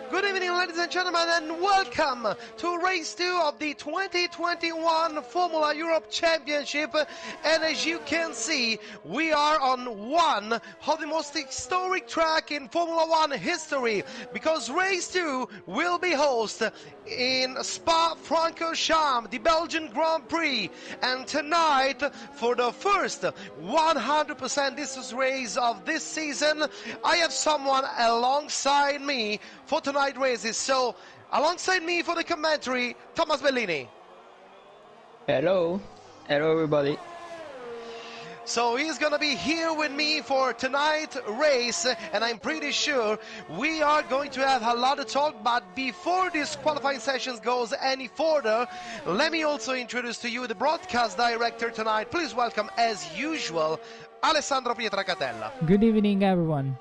Good evening, ladies and gentlemen, and welcome to race 2 of the 2021 Formula Europe Championship. And as you can see, we are on one of the most historic track in Formula 1 history, because race 2 will be hosted in Spa-Francorchamps, the Belgian Grand Prix. And tonight, for the first 100% distance race of this season, I have someone alongside me for tonight's races. So, alongside me for the commentary, Thomas Bellini. Hello everybody. So he's gonna be here with me for tonight's race, and I'm pretty sure we are going to have a lot of talk. But before this qualifying session goes any further, let me also introduce to you the broadcast director tonight. Please welcome, as usual, Alessandro Pietracatella. Good evening, everyone.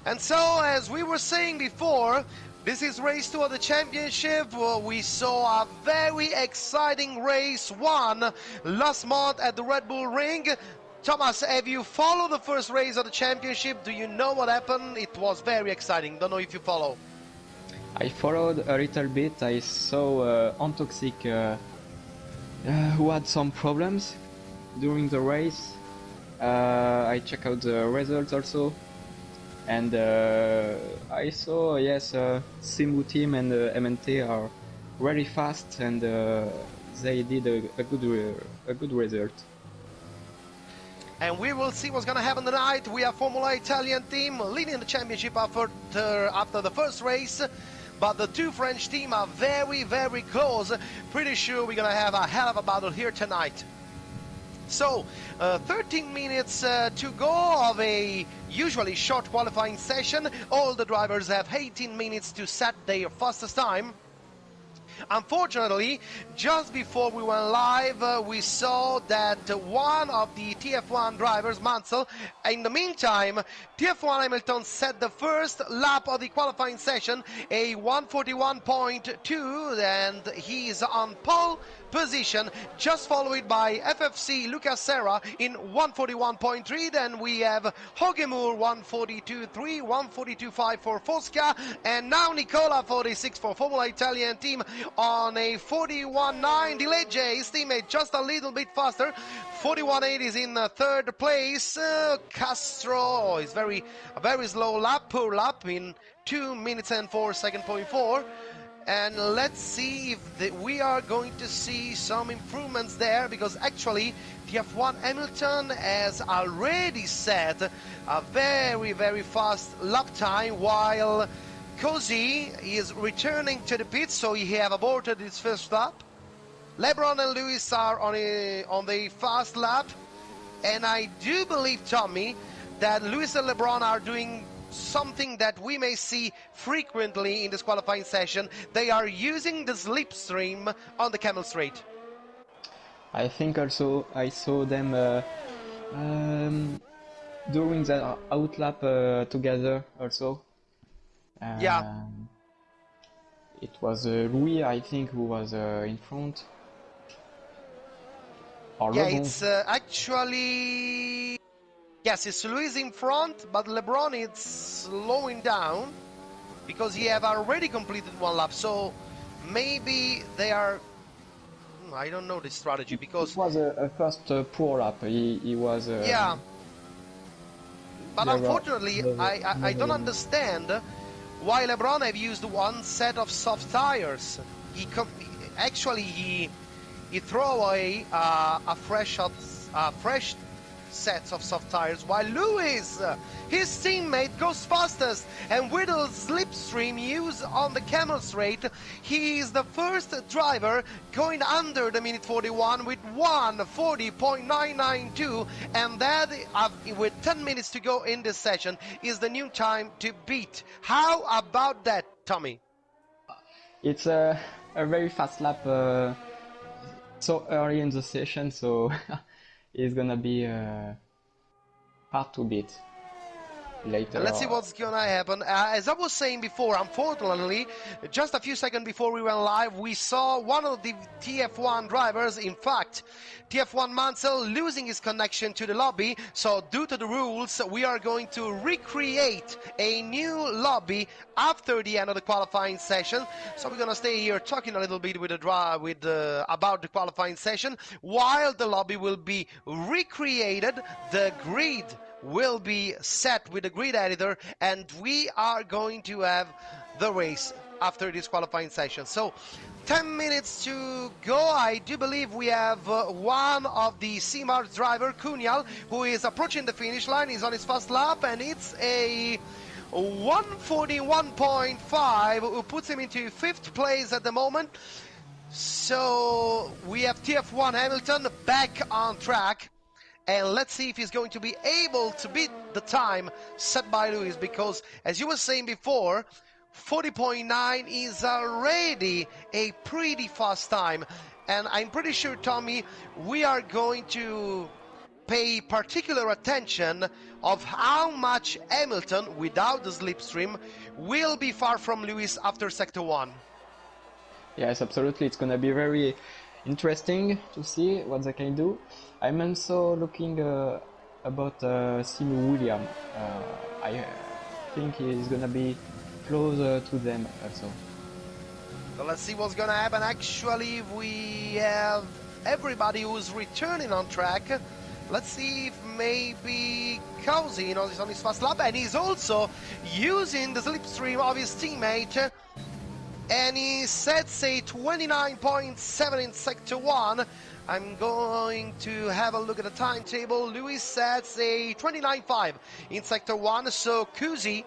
And so, as we were saying before, this is race 2 of the championship. We saw a very exciting race 1 last month at the Red Bull Ring. Thomas, have you followed the first race of the championship? Do you know what happened? It was very exciting. Don't know if you follow. I followed a little bit. I saw Antoxic who had some problems during the race. I checked out the results also. And I saw, yes, Simu team and MNT are very fast, and they did a good result. And we will see what's going to happen tonight. We have Formula Italian team leading the championship after the first race, but the two French team are very, very close. Pretty sure we're going to have a hell of a battle here tonight. So, 13 minutes to go of a usually short qualifying session. All the drivers have 18 minutes to set their fastest time. Unfortunately, just before we went live, we saw that one of the TF1 drivers, Mansell, in the meantime, TF1 Hamilton set the first lap of the qualifying session, a 141.2, and he is on pole position, just followed by FFC Lucas Serra in 141.3. Then we have Hogemur 142.3, 142.5 for Fosca, and now Nicola 46 for Formula Italian team on a 41.9. Dilegge, his teammate, just a little bit faster. 41.8 is in third place. Castro is a very slow lap per lap in 2 minutes and 4 seconds, 0.4. And let's see if we are going to see some improvements there, because actually TF1 Hamilton has already set a very, very fast lap time, while Cozy is returning to the pits, so he have aborted his first lap. LeBron and Lewis are on the fast lap, and I do believe, Tommy, that Lewis and LeBron are doing something that we may see frequently in this qualifying session. They are using the slipstream on the Camel Straight. I think also I saw them during the outlap together also. Yeah. It was Louis, I think, who was in front. Or Yeah, Lebon. it's actually... Yes, it's Luis in front, but LeBron is slowing down because he have already completed one lap. So maybe they are... I don't know the strategy, because... It was a first poor lap. He was... yeah. But unfortunately, I don't understand why LeBron have used one set of soft tires. He throw away a fresh sets of soft tires, while Lewis, his teammate, goes fastest, and with a slipstream used on the Camel Straight, he is the first driver going under the minute 41 with 1:40.992, and that, with 10 minutes to go in this session, is the new time to beat. How about that, Tommy? It's a very fast lap so early in the session, so it's gonna be hard to beat. later. And let's see what's gonna happen. As I was saying before, unfortunately, just a few seconds before we went live, we saw one of the TF1 drivers, in fact, TF1 Mansell, losing his connection to the lobby. So due to the rules, we are going to recreate a new lobby after the end of the qualifying session. So we're gonna stay here talking a little bit with about the qualifying session while the lobby will be recreated. The grid will be set with the grid editor, and we are going to have the race after this qualifying session. So 10 minutes to go. I do believe we have one of the CMARS driver, Kunyal, who is approaching the finish line. He's on his first lap, and it's a 141.5, who puts him into 5th place at the moment. So we have TF1 Hamilton back on track. And let's see if he's going to be able to beat the time set by Lewis, because, as you were saying before, 40.9 is already a pretty fast time. And I'm pretty sure, Tommy, we are going to pay particular attention of how much Hamilton, without the slipstream, will be far from Lewis after Sector 1. Yes, absolutely. It's gonna be very interesting to see what they can do. I'm also looking about Simu William. I think he's gonna be closer to them also. So let's see what's gonna happen. Actually, we have everybody who's returning on track. Let's see if maybe Cousy, is on his first lap, and he's also using the slipstream of his teammate. And he sets a 29.7 in Sector 1. I'm going to have a look at the timetable. Lewis sets a 29.5 in Sector 1, so Kuzi,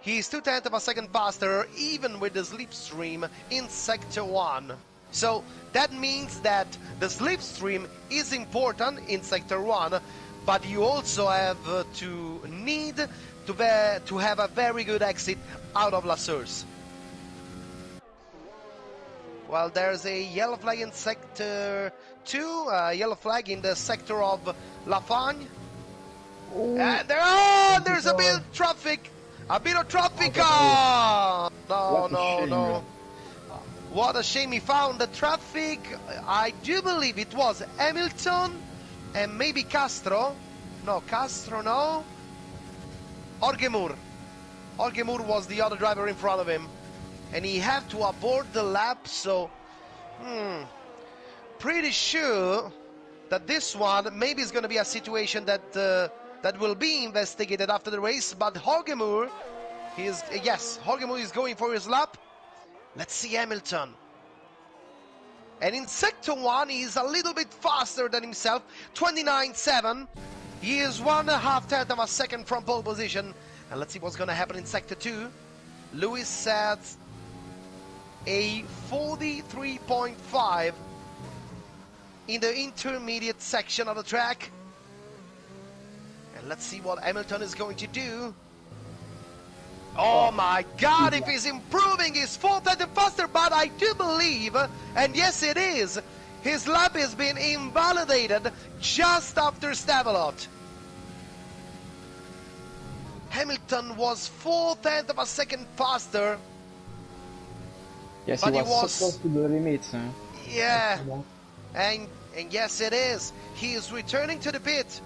he's 2/10 of a second faster, even with the slipstream in Sector 1. So that means that the slipstream is important in Sector 1, but you also have to need to have a very good exit out of La Source. Well, there's a yellow flag in Sector 2, yellow flag in the sector of La Fagne. And there's a bit of traffic. A bit of traffic. Oh, no. What a shame. He found the traffic. I do believe it was Hamilton and maybe Castro. No, Castro, no. Orgemur. Orgemur was the other driver in front of him. And he had to abort the lap, so pretty sure that this one maybe is going to be a situation that that will be investigated after the race. But Horgemur, Horgemur is going for his lap. Let's see Hamilton. And in Sector 1, he's a little bit faster than himself, 29.7. He is 1/2 of a second from pole position. And let's see what's going to happen in Sector 2. Lewis sets a 43.5 in the intermediate section of the track. And let's see what Hamilton is going to do. Oh my God, if he's improving his 4/10 faster, but I do believe, and yes it is, his lap has been invalidated just after Stavelot. Hamilton was 4/10 of a second faster. Yes, but he was so close to the limits. Yeah, and yes it is. He is returning to the pit.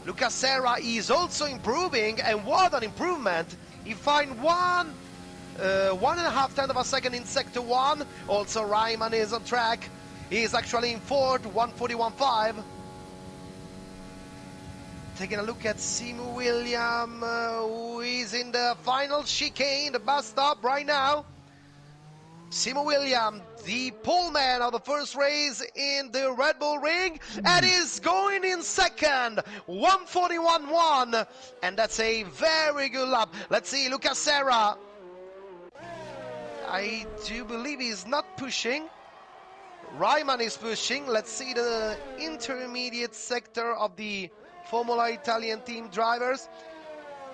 Lucas Serra is also improving, and what an improvement. He found 1.5 of a second in Sector 1. Also Ryman is on track. He is actually in 4th, 141.5. Taking a look at Simu William, who is in the final chicane, the bus stop right now. Simu William, the pole man of the first race in the Red Bull Ring, and is going in second, 141.1, and that's a very good lap. Let's see, Lucas Serra. I do believe he's not pushing. Ryman is pushing. Let's see the intermediate sector of the Formula Italian team drivers.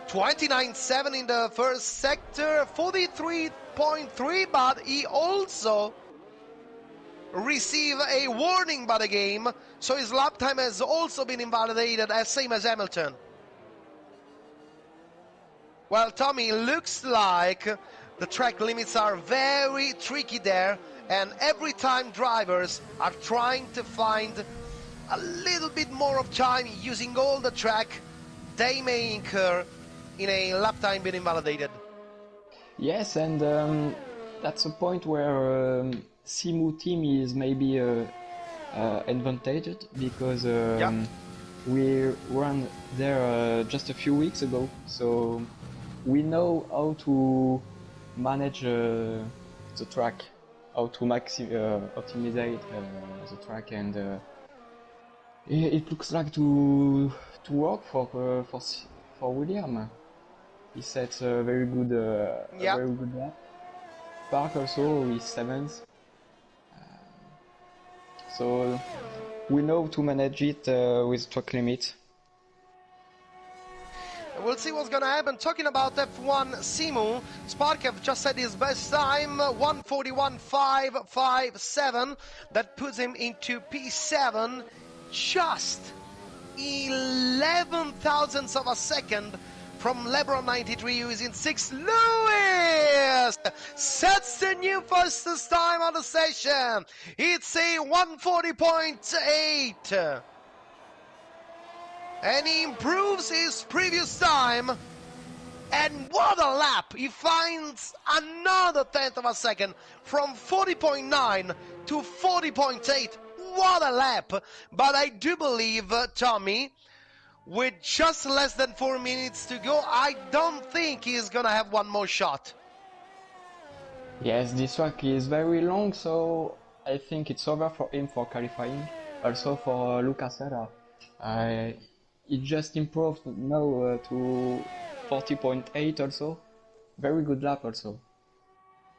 29.7 in the first sector, 43.3, but he also received a warning by the game, so his lap time has also been invalidated, as same as Hamilton. Well, Tommy, looks like the track limits are very tricky there, and every time drivers are trying to find a little bit more of time using all the track, they may incur in a lap time being invalidated. Yes, and that's a point where Simu team is maybe advantaged because we ran there just a few weeks ago, so we know how to manage the track, how to optimize the track, and it looks like to work for William. He sets a very good lap. Park also is 7th. So we know to manage it with track limit. We'll see what's gonna happen. Talking about F1 Simu, Sparkev just said his best time, 1:41.557. That puts him into P7, just 11 thousandths of a second from LeBron 93, who is in 6th. Lewis sets the new fastest time on the session. It's a 1:40.8. And he improves his previous time. And what a lap! He finds another 10th of a second from 40.9 to 40.8. What a lap! But I do believe, Tommy, with just less than 4 minutes to go, I don't think he's gonna have one more shot. Yes, this track is very long, so I think it's over for him for qualifying. Also for Lucas Serra. It just improved now to 40.8 also. Very good lap also.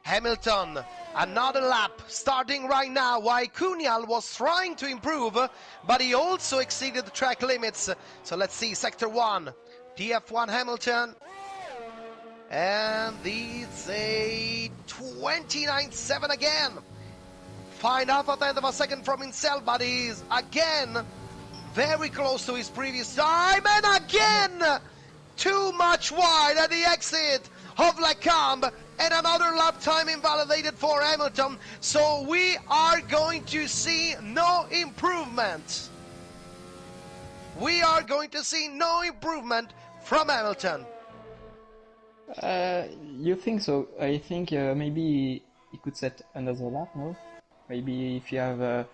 Hamilton, another lap starting right now, while Kunial was trying to improve, but he also exceeded the track limits. So let's see, sector 1, TF1 Hamilton. And it's a 29.7 again. Find half a tenth of a second from himself, but he's again very close to his previous time, and again too much wide at the exit of Lecombe, and another lap time invalidated for Hamilton. So we are going to see no improvement. We are going to see no improvement from Hamilton. You think so? I think maybe he could set another lap, no? Maybe if you have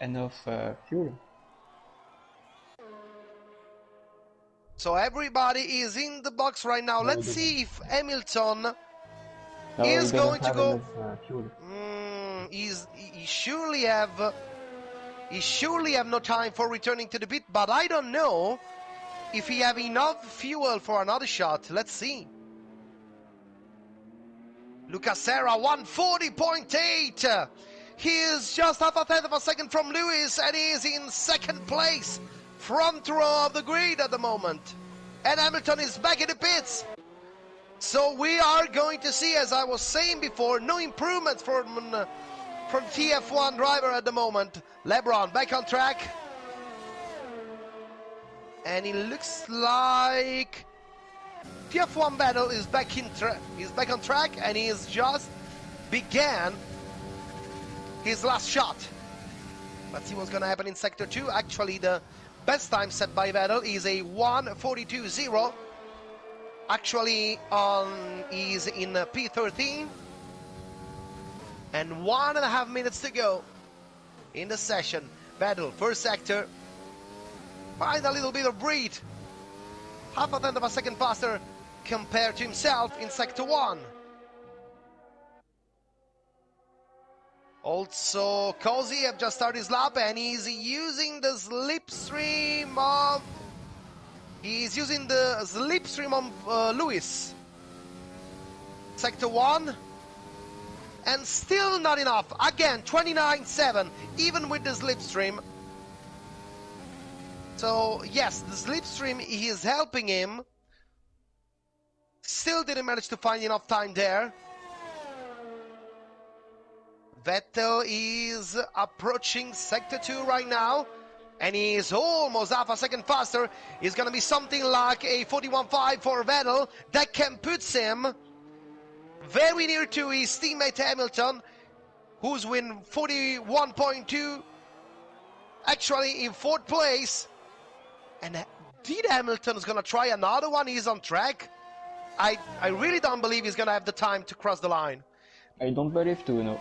enough fuel. So everybody is in the box right now. Let's see if Hamilton is going to go. He surely have no time for returning to the pit, but I don't know if he have enough fuel for another shot. Let's see. Lucas Serra, 1:40.8. He is just half a tenth of a second from Lewis, and he is in second place, front row of the grid at the moment. And Hamilton is back in the pits. So we are going to see, as I was saying before, no improvements from TF1 driver at the moment. LeBron back on track. And it looks like TF1 battle is back on track, and he has just began his last shot. Let's see what's gonna happen in sector 2. Actually, the best time set by Vettel is a 1:42.0. Actually, he's in P13, and 1.5 minutes to go in the session. Vettel, first sector, find a little bit of breath. Half a tenth of a second faster compared to himself in sector 1. Also, Cozy have just started his lap, and he's using the slipstream of Lewis. Sector 1, and still not enough. Again, 29.7, even with the slipstream. So yes, the slipstream is helping him. Still didn't manage to find enough time there. Vettel is approaching sector 2 right now. And he's almost half a second faster. It's going to be something like a 41.5 for Vettel. That can put him very near to his teammate Hamilton, who's win 41.2, actually in 4th place. And did Hamilton's going to try another one? He's on track. I really don't believe he's going to have the time to cross the line. I don't believe too, no.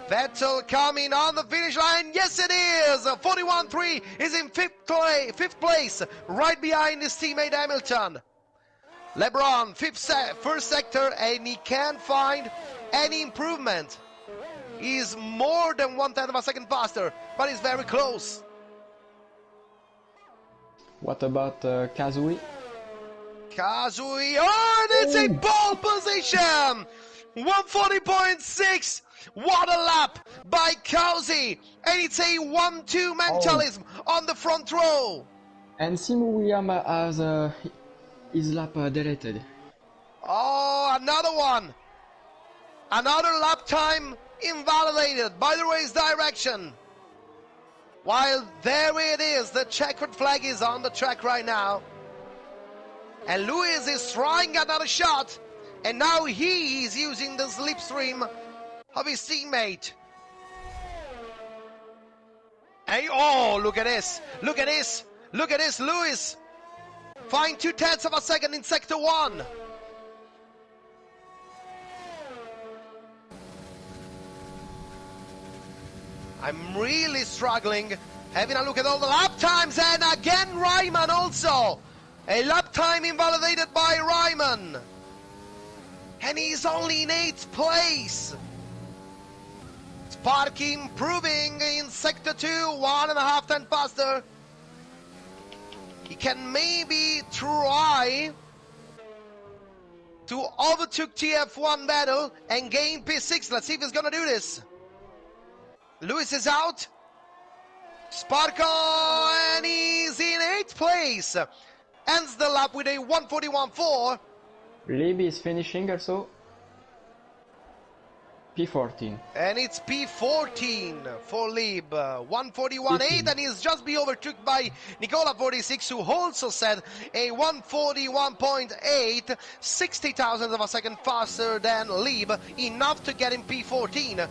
Vettel coming on the finish line. Yes, it is. 41.3 is in 5th place, right behind his teammate Hamilton. LeBron, first sector, and he can't find any improvement. He's more than 1/10 of a second faster, but he's very close. What about Kazui? Kazui, oh, and it's a pole position! 140.6! What a lap by Kazui! And it's a 1-2 mentalism on the front row. And Simu William has his lap deleted. Oh, another one! Another lap time invalidated by the race direction. While there it is, the checkered flag is on the track right now. And Lewis is trying another shot. And now he is using the slipstream of his teammate. Hey, oh, look at this. Look at this. Look at this, Lewis. Find 0.2 of a second in sector 1. I'm really struggling. Having a look at all the lap times, and again Ryman also. A lap time invalidated by Ryman. And he's only in 8th place. Sparky improving in sector 2, 1.5 10 faster. He can maybe try to overtake TF1 battle and gain P6. Let's see if he's gonna do this. Lewis is out. Sparko, and he's in 8th place. Ends the lap with a 141.4. Libby is finishing also. P14. And it's P14 for Lib. 141.8, and he's just be overtook by Nicola 46, who also said a 141.8, 60,000 of a second faster than Lib, enough to get him P14.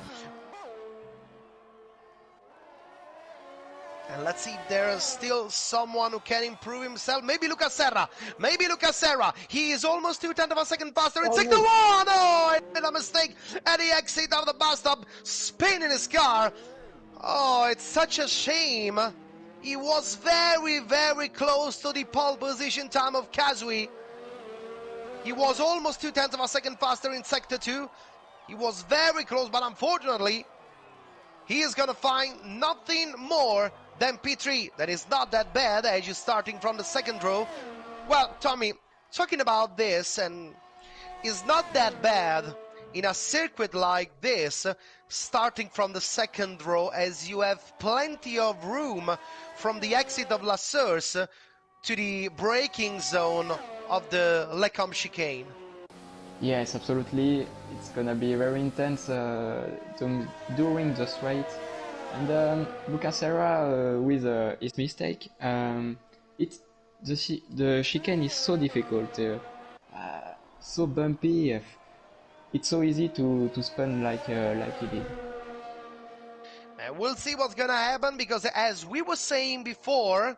And let's see if there's still someone who can improve himself. Maybe Lucas Serra. Maybe Lucas Serra. He is almost 0.2 of a second faster in sector 1. Oh, I made a mistake at the exit of the bus stop, spinning his car. Oh, it's such a shame. He was very, very close to the pole position time of Kazui. He was almost 0.2 of a second faster in sector 2. He was very close, but unfortunately, he is going to find nothing more than P3. That is not that bad as you're starting from the second row. Well, Tommy, talking about this, and it's not that bad in a circuit like this, starting from the second row, as you have plenty of room from the exit of La Source to the braking zone of the Lecombe chicane. Yes, absolutely. It's gonna be very intense during the straight. And Lucas Serra, with his mistake, the chicane is so difficult, so bumpy. It's so easy to spin like he did. And we'll see what's gonna happen, because as we were saying before,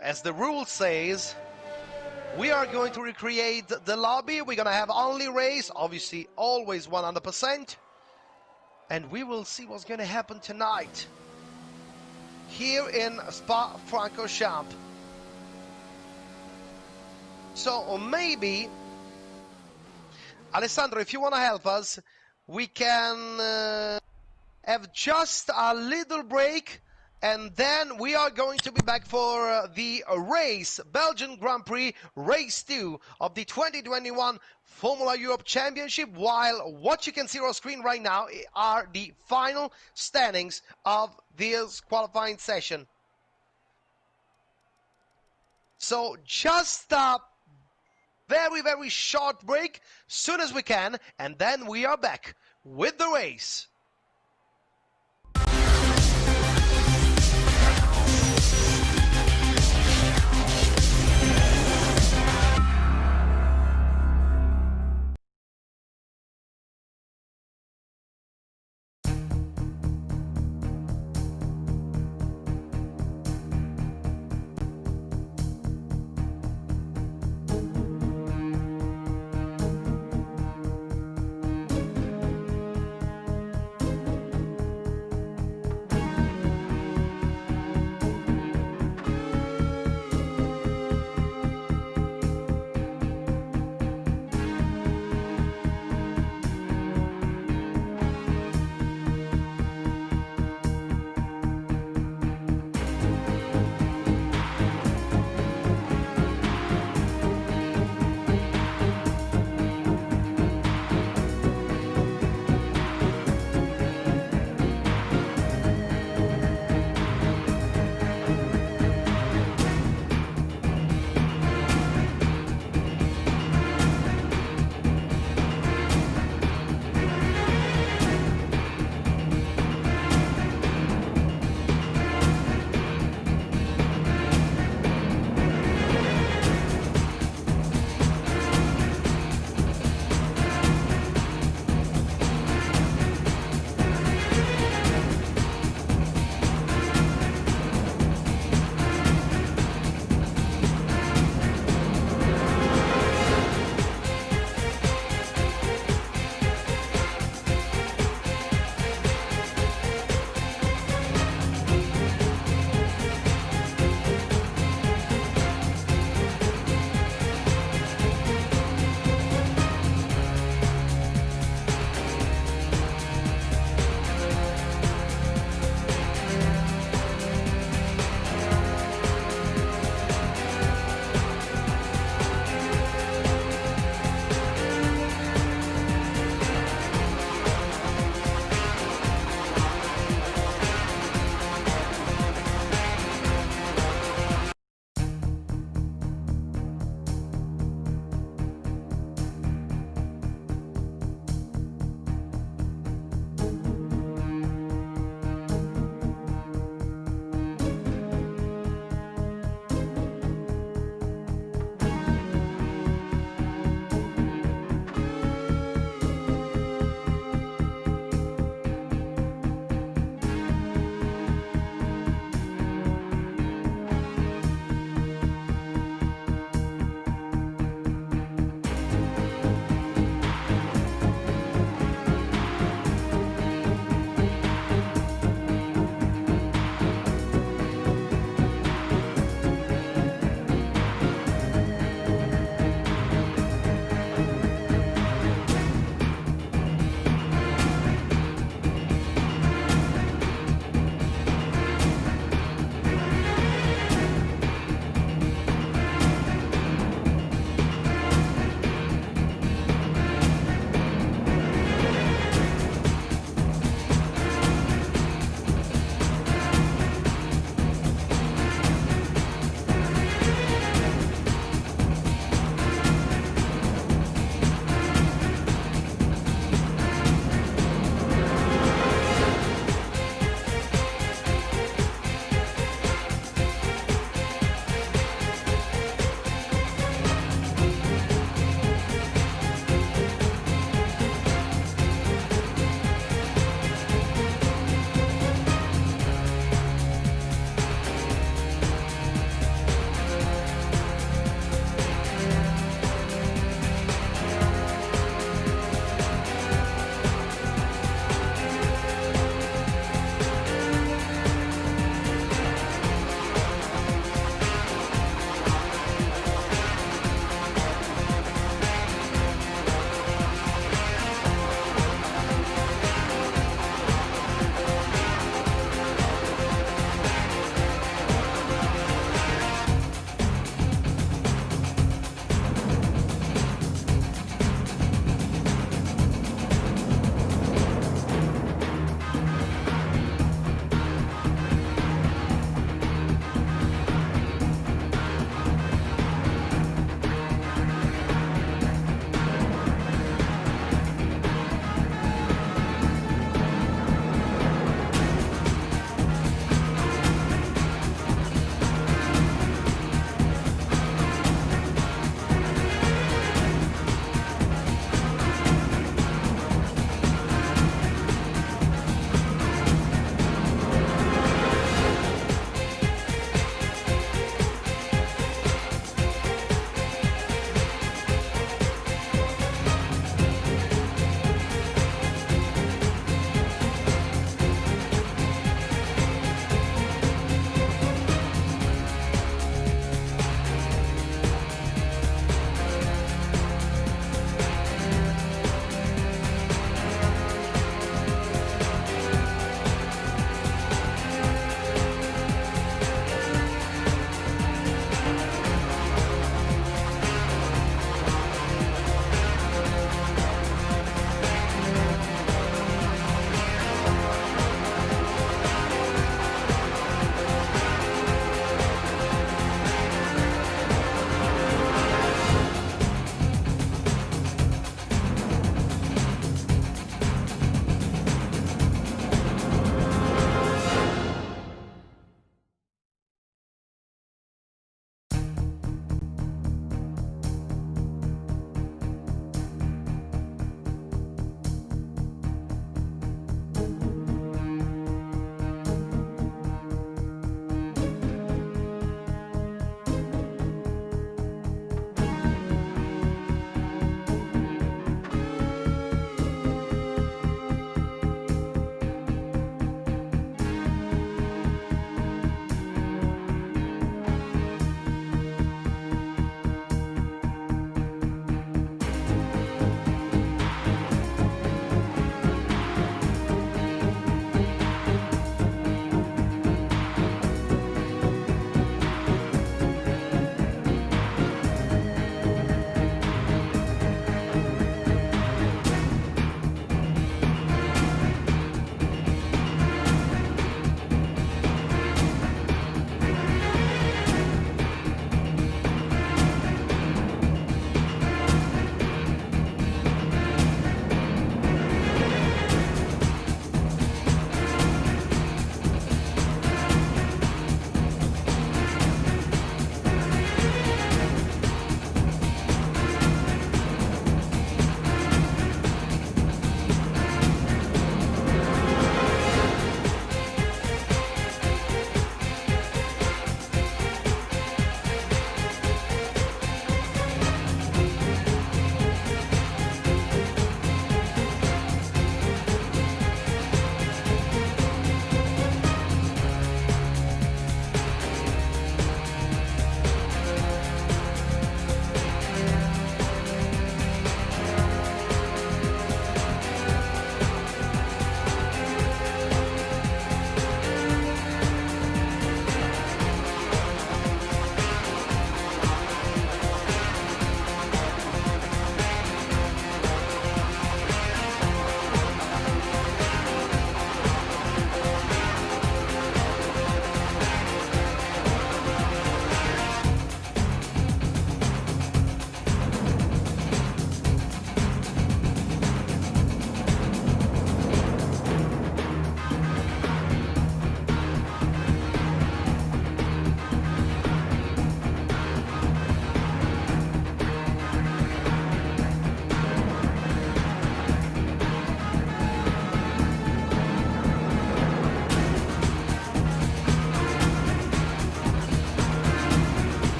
as the rule says, we are going to recreate the lobby. We're gonna have only race, obviously always 100%. And we will see what's going to happen tonight here in Spa-Francorchamps. So maybe, Alessandro, if you want to help us, we can have just a little break, and then we are going to be back for the race, Belgian Grand Prix, race 2 of the 2021 Formula Europe Championship, while what you can see on screen right now are the final standings of this qualifying session. So just a very, very short break, soon as we can, and then we are back with the race.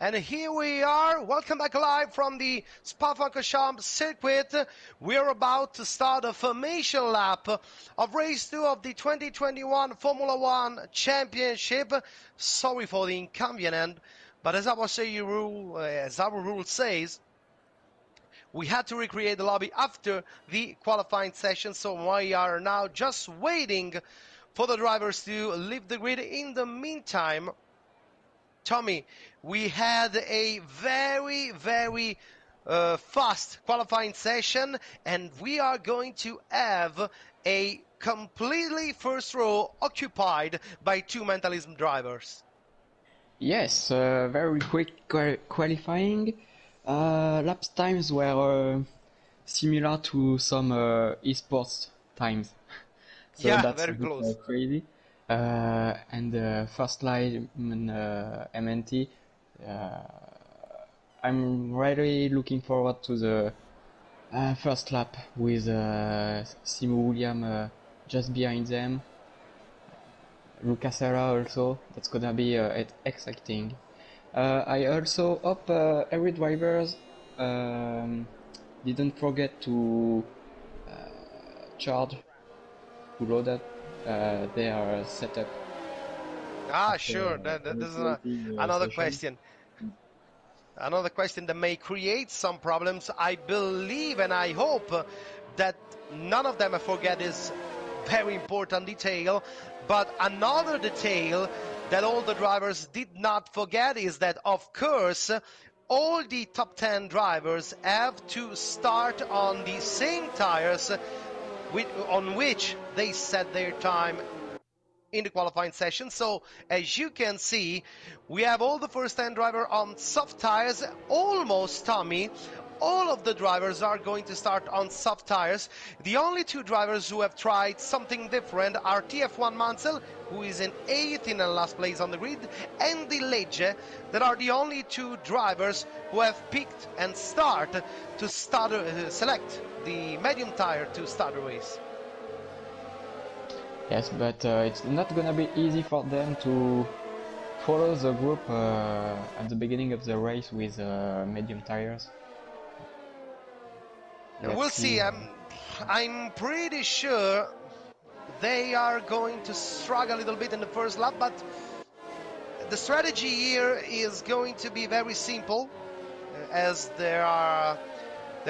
And here we are. Welcome back live from the Spa-Francorchamps circuit. We're about to start a formation lap of race 2 of the 2021 Formula One Championship. Sorry for the inconvenience, but as our rule says, we had to recreate the lobby after the qualifying session, so we are now just waiting for the drivers to leave the grid. In the meantime, Tommy, we had a very, very fast qualifying session, and we are going to have a completely first row occupied by two mentalism drivers. Yes, very quick qualifying. Lap times were similar to some esports times. So Yeah, that's very a bit close. crazy. And first line MNT, I'm really looking forward to the first lap with Simu William just behind them. Lucas Serra also, that's gonna be exciting. I also hope every drivers didn't forget to charge to load up their setup. Sure. This is another question. Another question that may create some problems. I believe and I hope that none of them forget this very important detail. But another detail that all the drivers did not forget is that, of course, all the top 10 drivers have to start on the same tires on which they set their time in the qualifying session. So as you can see, we have all the first 10 drivers on soft tires. Almost, Tommy, all of the drivers are going to start on soft tires. The only two drivers who have tried something different are TF1 Mansell, who is in 8th in the last place on the grid, and the Legge, that are the only two drivers who have picked and select the medium tire to start the race. Yes, but it's not gonna be easy for them to follow the group at the beginning of the race with medium tires. We'll see. I'm pretty sure they are going to struggle a little bit in the first lap, but the strategy here is going to be very simple, as there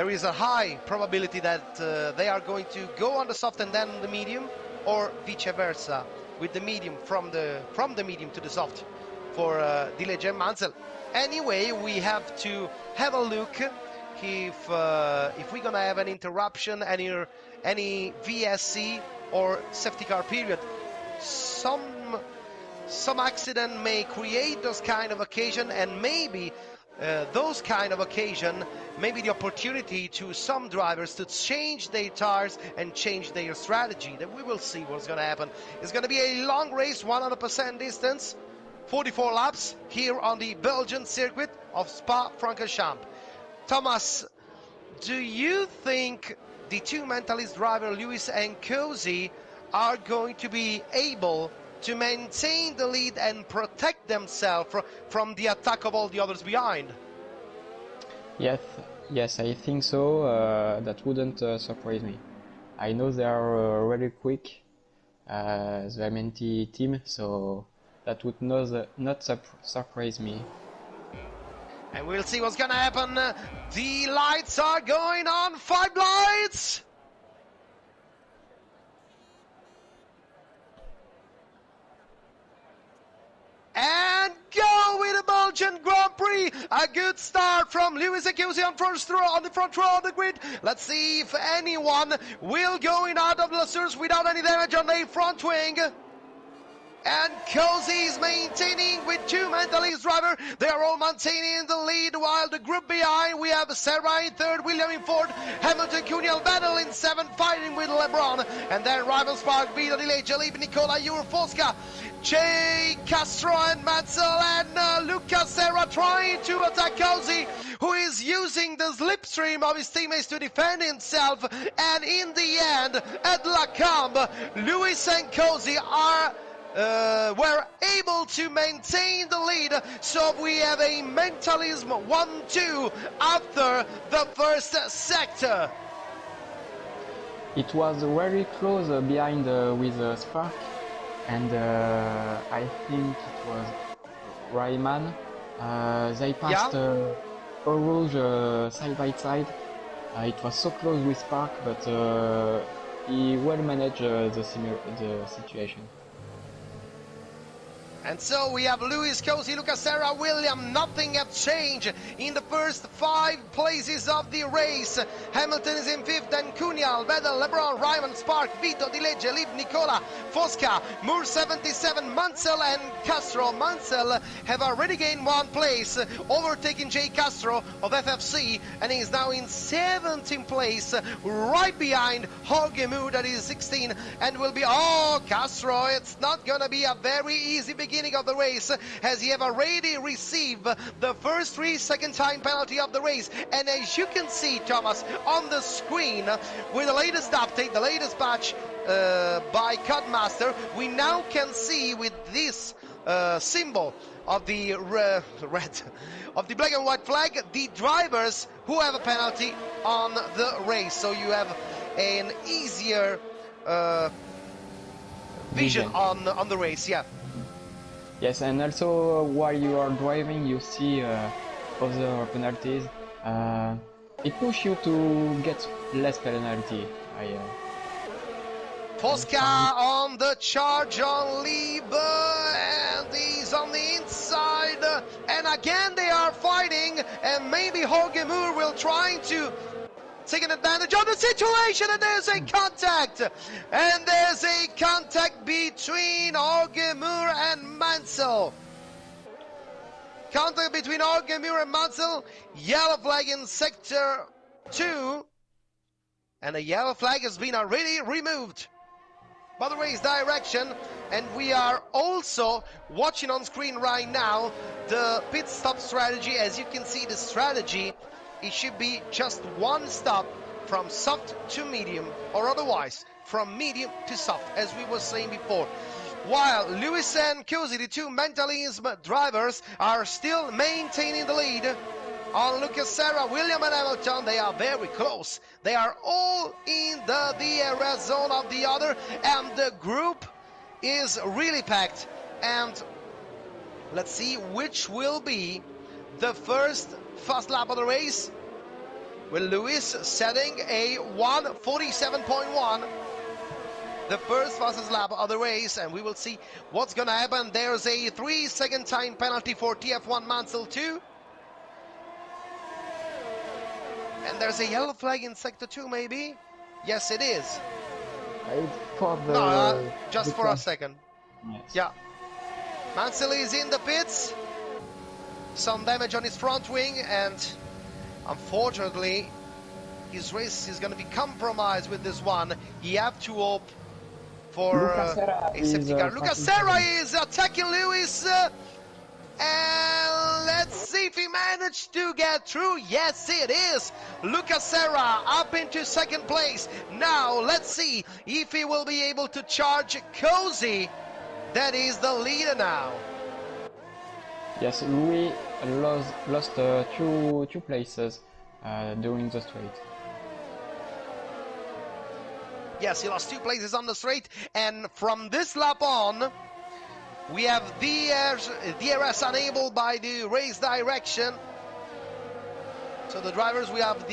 is a high probability that they are going to go on the soft and then the medium, or vice versa, with the medium from the medium to the soft for Legge and Mansell. Anyway, we have to have a look if we're gonna have an interruption, any VSC or safety car period. Some accident may create those kind of occasion, and maybe those kind of occasion, maybe the opportunity to some drivers to change their tires and change their strategy. Then we will see what's going to happen. It's going to be a long race, 100% distance, 44 laps here on the Belgian circuit of Spa-Francorchamps. Thomas, do you think the two mentalist drivers, Lewis and Cozy, are going to be able to maintain the lead and protect themselves from the attack of all the others behind? Yes, I think so. That wouldn't surprise me. I know they are really quick, the MNT team, so that would not surprise me. And we'll see what's gonna happen. The lights are going on, 5 lights! And go with the Belgian Grand Prix. A good start from Lewis and Cozy on the front row of the grid. Let's see if anyone will go in out of the Lasurs without any damage on their front wing. And Cozy is maintaining with two mentalist drivers. They are all maintaining the lead, while the group behind, we have Serra in third, William in fourth, Hamilton, Cuniel, Battle in seventh, fighting with LeBron. And then Rival Spark, Vito Delay, Jalib, Nicola, Eurofosca, Jay Castro and Mansell, and Lucas Serra trying to attack Cozy, who is using the slipstream of his teammates to defend himself. And in the end, at La Cambre, Lewis and Cozy are were able to maintain the lead. So we have a mentalism 1-2 after the first sector. It was very close behind with Spark, and I think it was Rayman. They passed Rouge side by side. It was so close with Spark, but he well managed the situation. And so we have Lewis, Cozy, Lucas, Serra, William. Nothing has changed in the first 5 places of the race. Hamilton is in 5th, then Cunha, Vettel, LeBron, Ryman, Spark, Vito, Dilegge, Liv, Nicola, Fosca, Moore 77, Mansell and Castro. Mansell have already gained 1 place, overtaking Jay Castro of FFC, and he is now in 17th place, right behind Jorge Moore, that is 16, and will be, Castro, it's not gonna be a very easy beginning of the race, as he have already received the first 3-second time penalty of the race. And as you can see, Thomas, on the screen with the latest update, the latest patch by Codemaster, we now can see with this symbol of the red of the black and white flag, the drivers who have a penalty on the race. So you have an easier vision on the race. Yes, and also while you are driving, you see other penalties. It pushes you to get less penalty. Fosca on the charge on Lieber, and he's on the inside. And again they are fighting, and maybe Jorge Moore will try to take an advantage of the situation, and there's a contact. And there's a contact between Jorge Moore and Mansell. Contact between Jorge Moore and Mansell. Yellow flag in sector 2. And a yellow flag has been already removed by the race direction. And we are also watching on screen right now the pit stop strategy. As you can see, the strategy, it should be just 1 stop from soft to medium, or otherwise from medium to soft, as we were saying before. While Lewis and Cozy, the 2 mentalism drivers, are still maintaining the lead on Lucas, Serra, William and Hamilton. They are very close. They are all in the DRS zone of the other, and the group is really packed. And let's see which will be the first fast lap of the race, with Lewis setting a 1:47.1, the first fastest lap of the race, and we will see what's gonna happen. There's a 3-second time penalty for TF1 Mansell 2, and there's a yellow flag in sector 2, maybe. Yes, it is. I thought just for a second. Yes. Yeah, Mansell is in the pits. Some damage on his front wing, and unfortunately his race is going to be compromised with this one. You have to hope for a safety car. Lucas Serra is attacking Lewis, and let's see if he managed to get through. Yes, it is. Lucas Serra up into 2nd place. Now let's see if he will be able to charge Cozy, that is the leader now. Yes, Louis lost 2 places during the straight. Yes, he lost 2 places on the straight, and from this lap on, we have DRS enabled by the race direction. So the drivers will have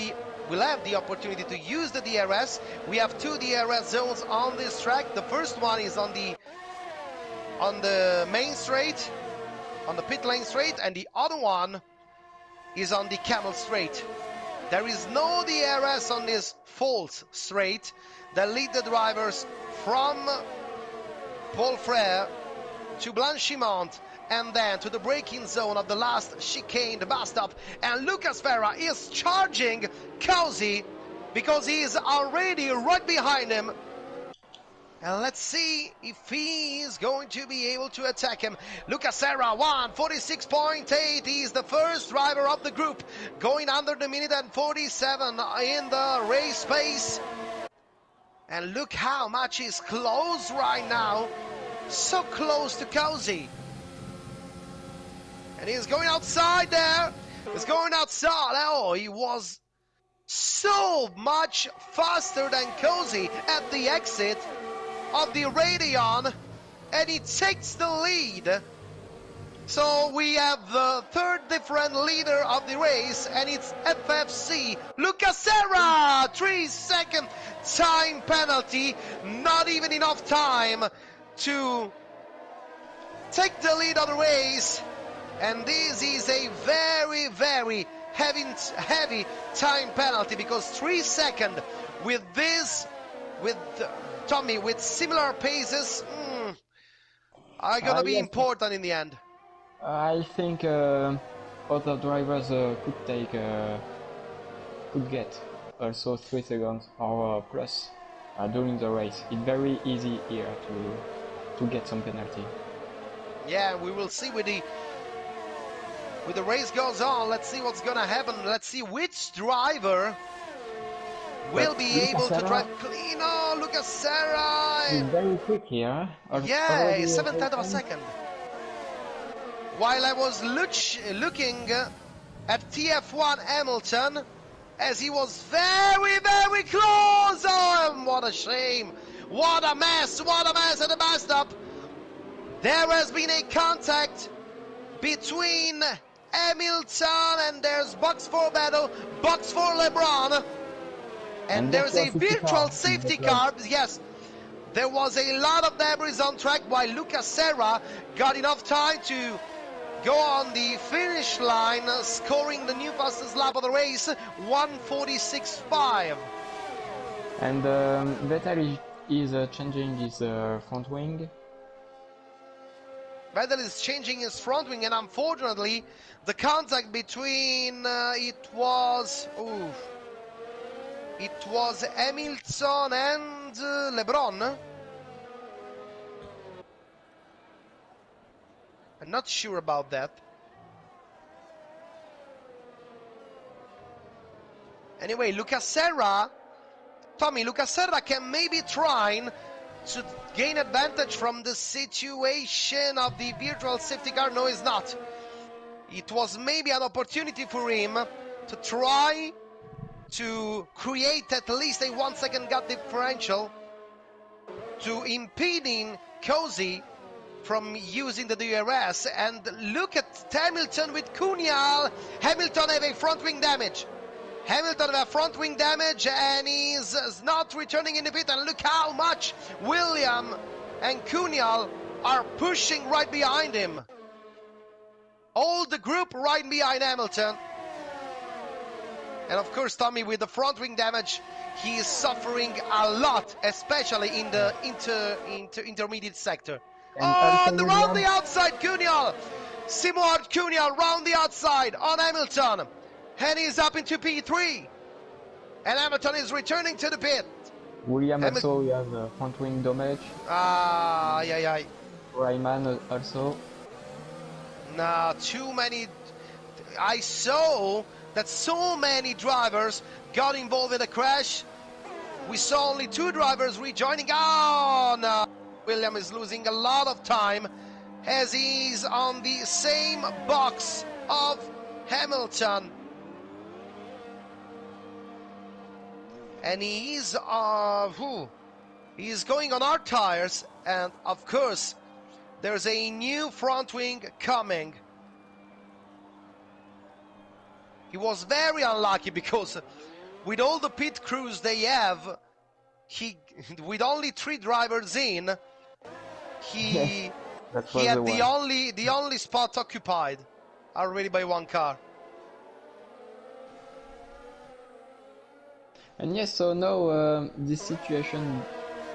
the opportunity to use the DRS. We have 2 DRS zones on this track. The first one is on the main straight, on the pit lane straight, and the other one is on the camel straight. There is no DRS on this false straight that lead the drivers from Paul Frere to Blanchimont, and then to the braking zone of the last chicane, the bus stop. And Lucas Ferra is charging Cozy because he is already right behind him. And let's see if he is going to be able to attack him. Lucas Serra, 1:46.8. He's the first driver of the group, going under the minute and 47 in the race pace. And look how much is close right now so close to Cozy. And he's going outside there. He's going outside. Oh, he was so much faster than Cozy at the exit of the Radeon. And he takes the lead. So we have the third different leader of the race, and it's FFC Lucas Serra. 3-second time penalty. Not even enough time to take the lead of the race. And this is a very, very heavy time penalty, because 3 seconds with this, with Tommy, with similar paces, are gonna be yes. important in the end. I think other drivers could get also 3 seconds or plus during the race. It's very easy here to get some penalty. Yeah, we will see with the race goes on. Let's see what's gonna happen. Let's see which driver will be able to drive clean. Oh, Lucas Serra! He's very quick here. Yeah, 7/10 of a second. While I was looking at TF1 Hamilton, as he was very, very close. Oh, what a shame. What a mess and a messed up. There has been a contact between Hamilton, and there's box 4 battle, box 4 LeBron. And there's a virtual safety car. Yes, there was a lot of debris on track, while Lucas Serra got enough time to go on the finish line, scoring the new fastest lap of the race, 1:46.5. And Vettel is changing his front wing. Vettel is changing his front wing, and unfortunately, the contact between it was Hamilton and LeBron. I'm not sure about that. Anyway, Lucas Serra can maybe try to gain advantage from the situation of the virtual safety car. No, it's not. It was maybe an opportunity for him to try to create at least a 1 second gap differential to impeding Cozy from using the DRS. And look at Hamilton with Cunial. Hamilton have a front wing damage. And he's not returning in the pit. And look how much William and Cunial are pushing right behind him. All the group right behind Hamilton. And of course, Tommy, with the front wing damage, he is suffering a lot, especially in the intermediate sector. And around the outside, Cunial. Simard Cunial round the outside on Hamilton. And he's up into P3. And Hamilton is returning to the pit. William also has front wing damage. Ryman also. Nah, too many. I saw that so many drivers got involved in the crash. We saw only 2 drivers rejoining. Oh, no. William is losing a lot of time as he's on the same box of Hamilton. And he's going on hard tires, and of course there's a new front wing coming. He was very unlucky because with all the pit crews they have, with only 3 drivers in, he had the only spot occupied already by 1 car. And yes, so now this situation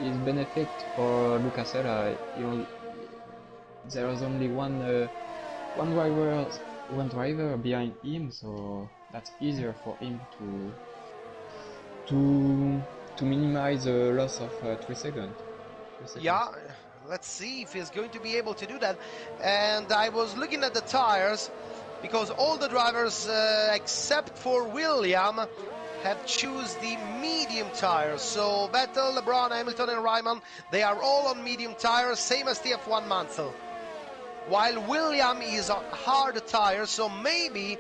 is benefit for Lucas Serra. There is only one driver behind him, so that's easier for him to minimize the loss of 3 seconds. Yeah, let's see if he's going to be able to do that. And I was looking at the tires, because all the drivers except for William have choose the medium tires. So Vettel, LeBron, Hamilton and Ryman, they are all on medium tires, same as TF1 Mansell. While William is on hard tires, so maybe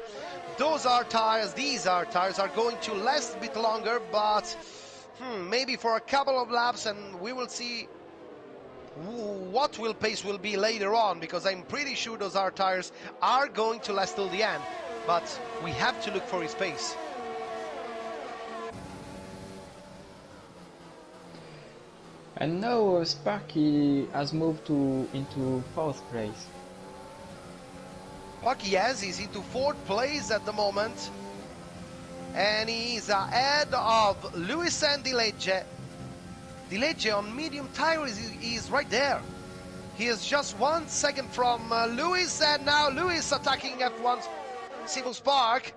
these are tires are going to last a bit longer, but maybe for a couple of laps, and we will see what pace will be later on, because I'm pretty sure those tires are going to last till the end, but we have to look for his pace. And now Sparky has moved into 4th place. Sparky he's into 4th place at the moment, and he's ahead of Lewis and DeLegge. DeLegge on medium tires is right there. He is just 1 second from Lewis, and now Lewis attacking F1's Civil Spark.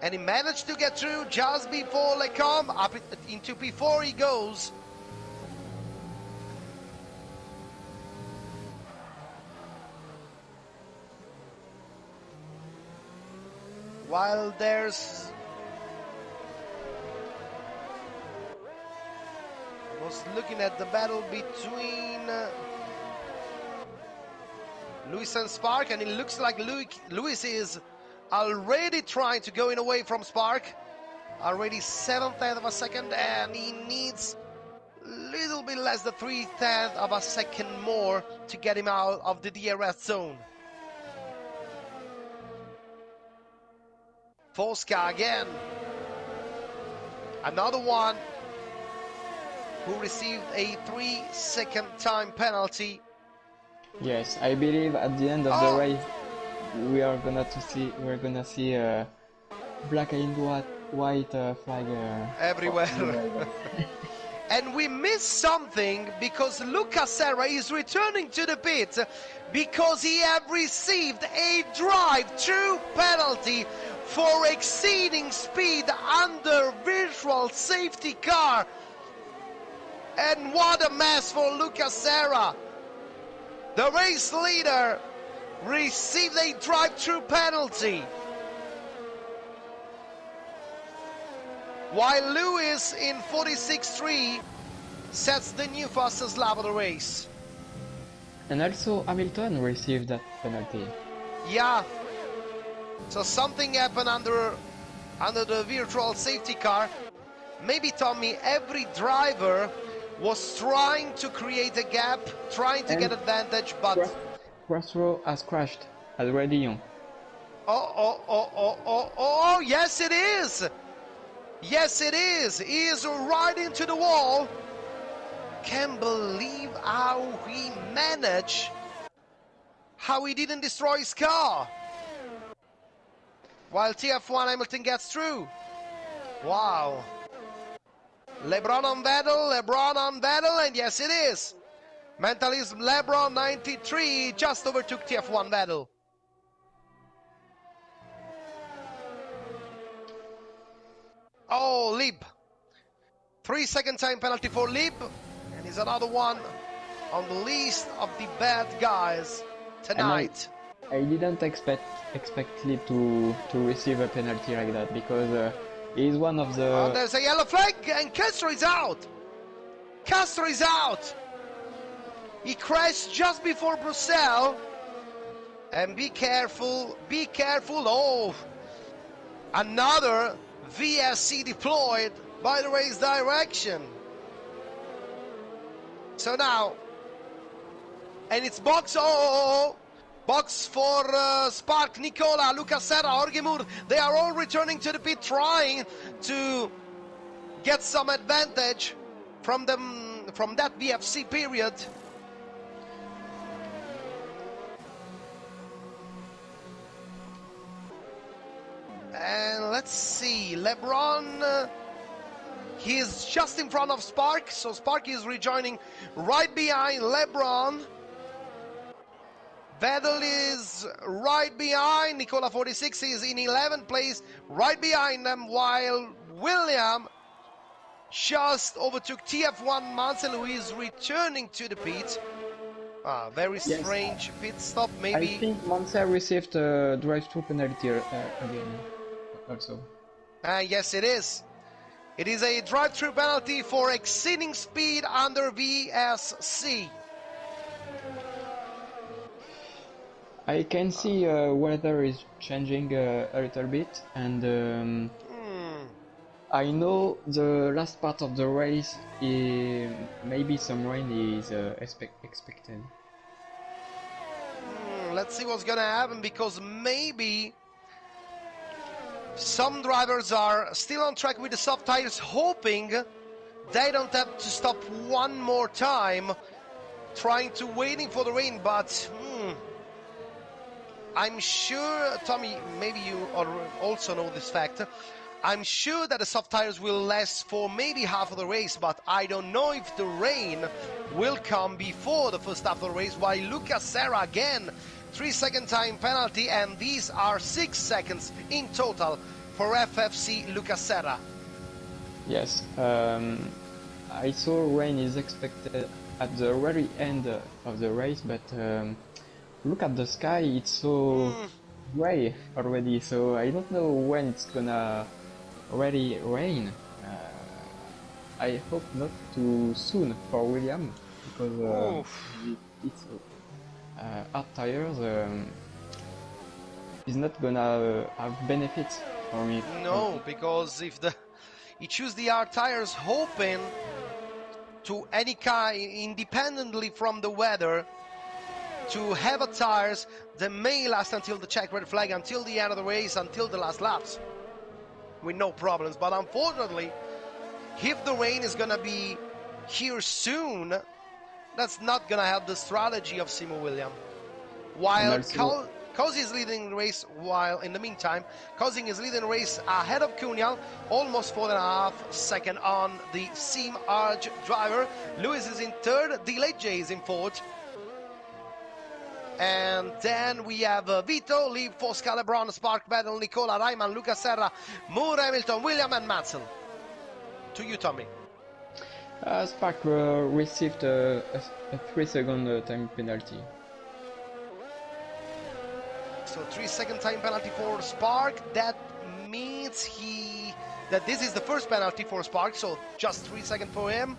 And he managed to get through just before Lecombe. Up into P4 he goes. While there's... I was looking at the battle between Lewis and Spark, and it looks like Lewis is already trying to go in away from Spark. Already 7/10 of a second, and he needs a little bit less than 3/10 of a second more to get him out of the DRS zone. Fosca again. Another one who received a 3-second time penalty. Yes, I believe at the end of the race we're gonna see a black and white flag everywhere. And we missed something, because Lucas Serra is returning to the pit because he have received a drive-through penalty for exceeding speed under virtual safety car. And what a mess for Lucas Serra. The race leader received a drive-through penalty, while Lewis in 46.3 sets the new fastest lap of the race. And also Hamilton received that penalty. Yeah. So something happened under the virtual safety car. Maybe, Tommy, every driver was trying to create a gap, trying to get advantage, but... Crossrow has crashed already. Oh, yes it is! Yes it is! He is right into the wall. Can't believe how he managed, how he didn't destroy his car. While TF1 Hamilton gets through. Wow. LeBron on Vettel, and yes it is. Mentalism LeBron 93 just overtook TF1 Vettel. Oh, Lib. 3-second time penalty for Lib, and he's another one on the list of the bad guys tonight. I didn't expect Lib to receive a penalty like that, because he's one of the... Oh, there's a yellow flag, and Castro is out. Castro is out. He crashed just before Bruxelles. And be careful. Oh, another VSC deployed by the race direction. So now, and it's box. Box for Spark, Nicola, Lucas Serra, Jorge Moore. They are all returning to the pit, trying to get some advantage from that VFC period. And let's see, LeBron, he is just in front of Spark, so Spark is rejoining right behind LeBron. Vettel is right behind, Nicola 46 is in 11th place, right behind them, while William just overtook TF1 Mansell, who is returning to the pit. Very strange pit stop, maybe. I think Mansell received a drive-through penalty again, also. Yes, it is. It is a drive-through penalty for exceeding speed under VSC. I can see weather is changing a little bit, and I know the last part of the race, maybe some rain is expected. Let's see what's gonna happen, because maybe some drivers are still on track with the soft tires, hoping they don't have to stop one more time, waiting for the rain. But I'm sure, Tommy, maybe you also know this fact. I'm sure that the soft tires will last for maybe half of the race, but I don't know if the rain will come before the first half of the race. While Lucas Serra, again, 3-second time penalty, and these are 6 seconds in total for FFC Lucas Serra. Yes, I saw rain is expected at the very end of the race, but look at the sky, it's so gray already, so I don't know when it's gonna really rain. I hope not too soon for William, because it's hard tires is not gonna have benefits for me. No, because if he choose the hard tires hoping to any kind, independently from the weather, to have a tires that may last until the check red flag, until the end of the race, until the last laps, with no problems. But unfortunately, if the rain is gonna be here soon, that's not gonna help the strategy of Simo William. While Cosi is leading the race, while in the meantime, Cosi is leading the race ahead of Cunhal, almost 4.5 seconds on the Sim Arge driver. Lewis is in third, Delege is in fourth. And then we have Vito, Liv, Fosca, LeBron, Spark, Battle, Nicola, Rayman, Lucas Serra, Moore, Hamilton, William, and Mansell. To you, Tommy. Spark received a 3-second time penalty. So 3-second time penalty for Spark. That means that this is the first penalty for Spark, so just 3 seconds for him.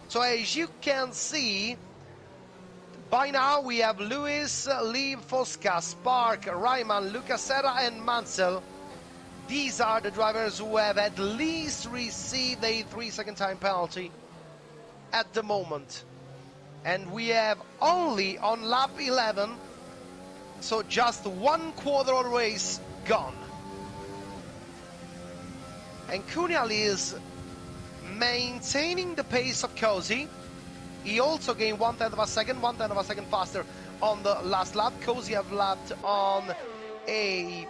So as you can see, by now we have Lewis, Liv, Fosca, Spark, Rayman, Lucas Serra, and Mansell. These are the drivers who have at least received a 3-second time penalty at the moment. And we have only on lap 11, so just 1/4 of the race gone. And Cunhal is maintaining the pace of Cosi. He also gained 1/10 of a second faster on the last lap. Cosi have lapped on a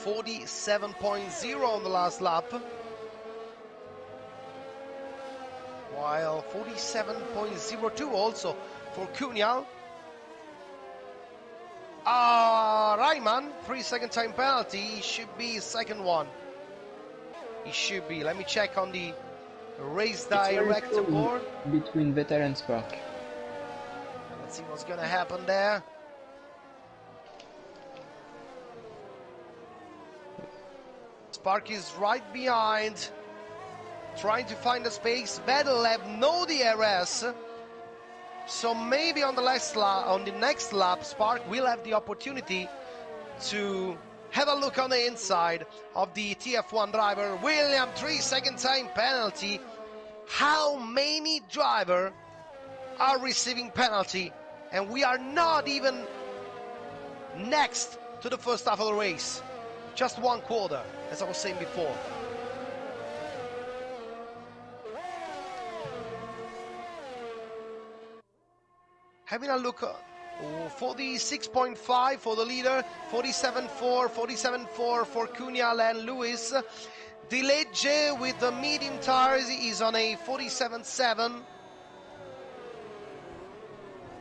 47.0 on the last lap, while 47.02 also for Cunhal. Rayman, 3-second time penalty. He should be second one. He should be. Let me check on the race director board. Between Vettel and Spark. Let's see what's going to happen there. Spark is right behind, trying to find a space. Vettel have no DRS. So maybe on the next lap, Spark will have the opportunity to have a look on the inside of the TF1 driver. William, 3-second time penalty. How many drivers are receiving penalty? And we are not even next to the first half of the race. Just 1/4, as I was saying before. Having a look, 46.5 for the leader, 47.4, 47.4 for Cunhal and Lewis. Delege with the medium tires is on a 47.7.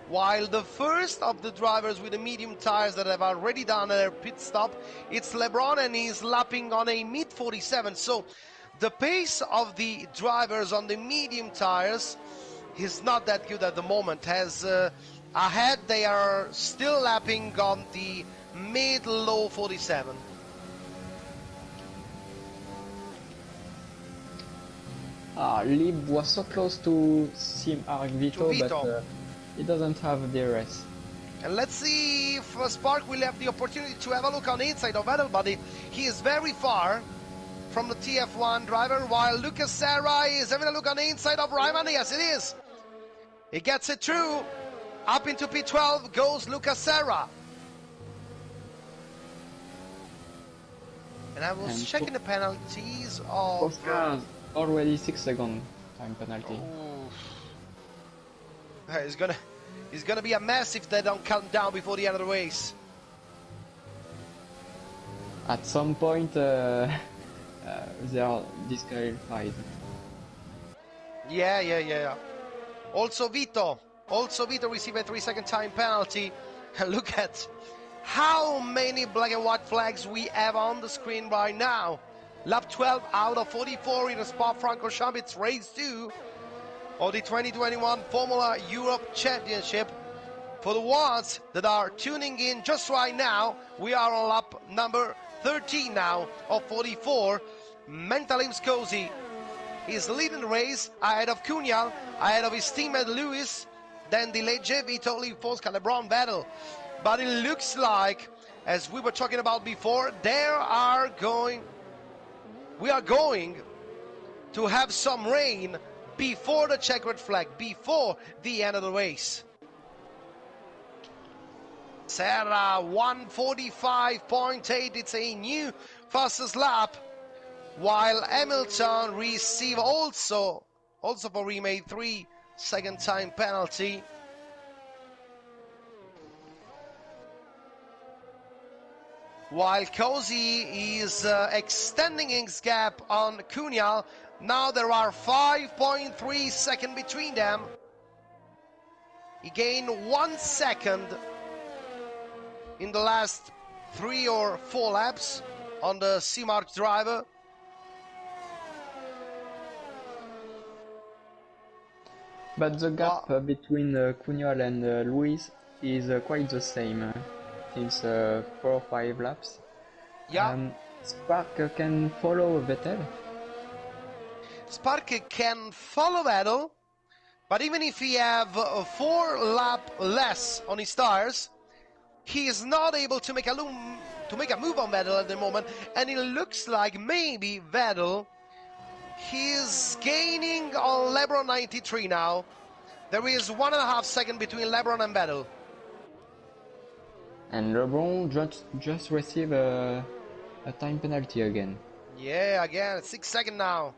While the first of the drivers with the medium tires that have already done their pit stop, it's LeBron, and he's lapping on a mid 47. So the pace of the drivers on the medium tires is not that good at the moment. As ahead, they are still lapping on the mid-low 47. Lib was so close to Sim Arc Vito, Vito. but he doesn't have DRS. And let's see if Spark will have the opportunity to have a look on the inside of Vettel, but he is very far from the TF1 driver, while Lucas Serra is having a look on the inside of Ryman. Yes, it is. He gets it through. Up into P12 goes Lucas Serra. And I was checking the penalties of... Oscar already 6 second time penalty. It's gonna be a mess if they don't count down before the end of the race. At some point, they are disqualified. Yeah. Also Vito received a 3-second time penalty. Look at how many black and white flags we have on the screen right now. Lap 12 out of 44 in the Spa-Francorchamps race 2 of the 2021 Formula Europe Championship. For the ones that are tuning in just right now, we are on lap number 13 now of 44. Mental Scosi is leading the race ahead of Cunhal, ahead of his teammate Lewis, then the Legge, Vito, Fosca, LeBron battle. But it looks like, as we were talking about before, we are going to have some rain before the checkered flag, before the end of the race. Serra 145.8, it's a new fastest lap, while Hamilton received also for remade 3-second time penalty. While Cozy is extending his gap on Cunhal. Now there are 5.3 seconds between them. He gained 1 second in the last 3 or 4 laps on the C-Mark driver. But the gap between Cunhal and Lewis is quite the same since 4 or 5 laps. Yeah. Spark can follow Vettel. Spark can follow Vettel, but even if he have 4 laps less on his tires, he is not able to make a move on Vettel at the moment, and it looks like maybe Vettel he's gaining on LeBron 93 now. There is 1.5 seconds between LeBron and Vettel. And LeBron just received a time penalty again. Yeah, again, 6 seconds now.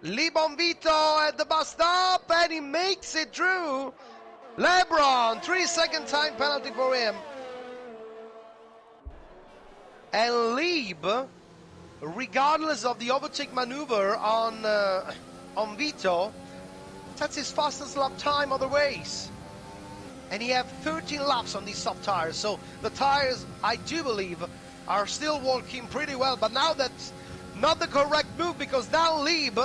Libon Vito at the bus stop, and he makes it through. LeBron, 3-second time penalty for him. And Lieb, regardless of the overtake maneuver on Vito, that's his fastest lap time of the race. And he have 13 laps on these soft tires, so the tires, I do believe, are still working pretty well. But now that's not the correct move, because now Lieb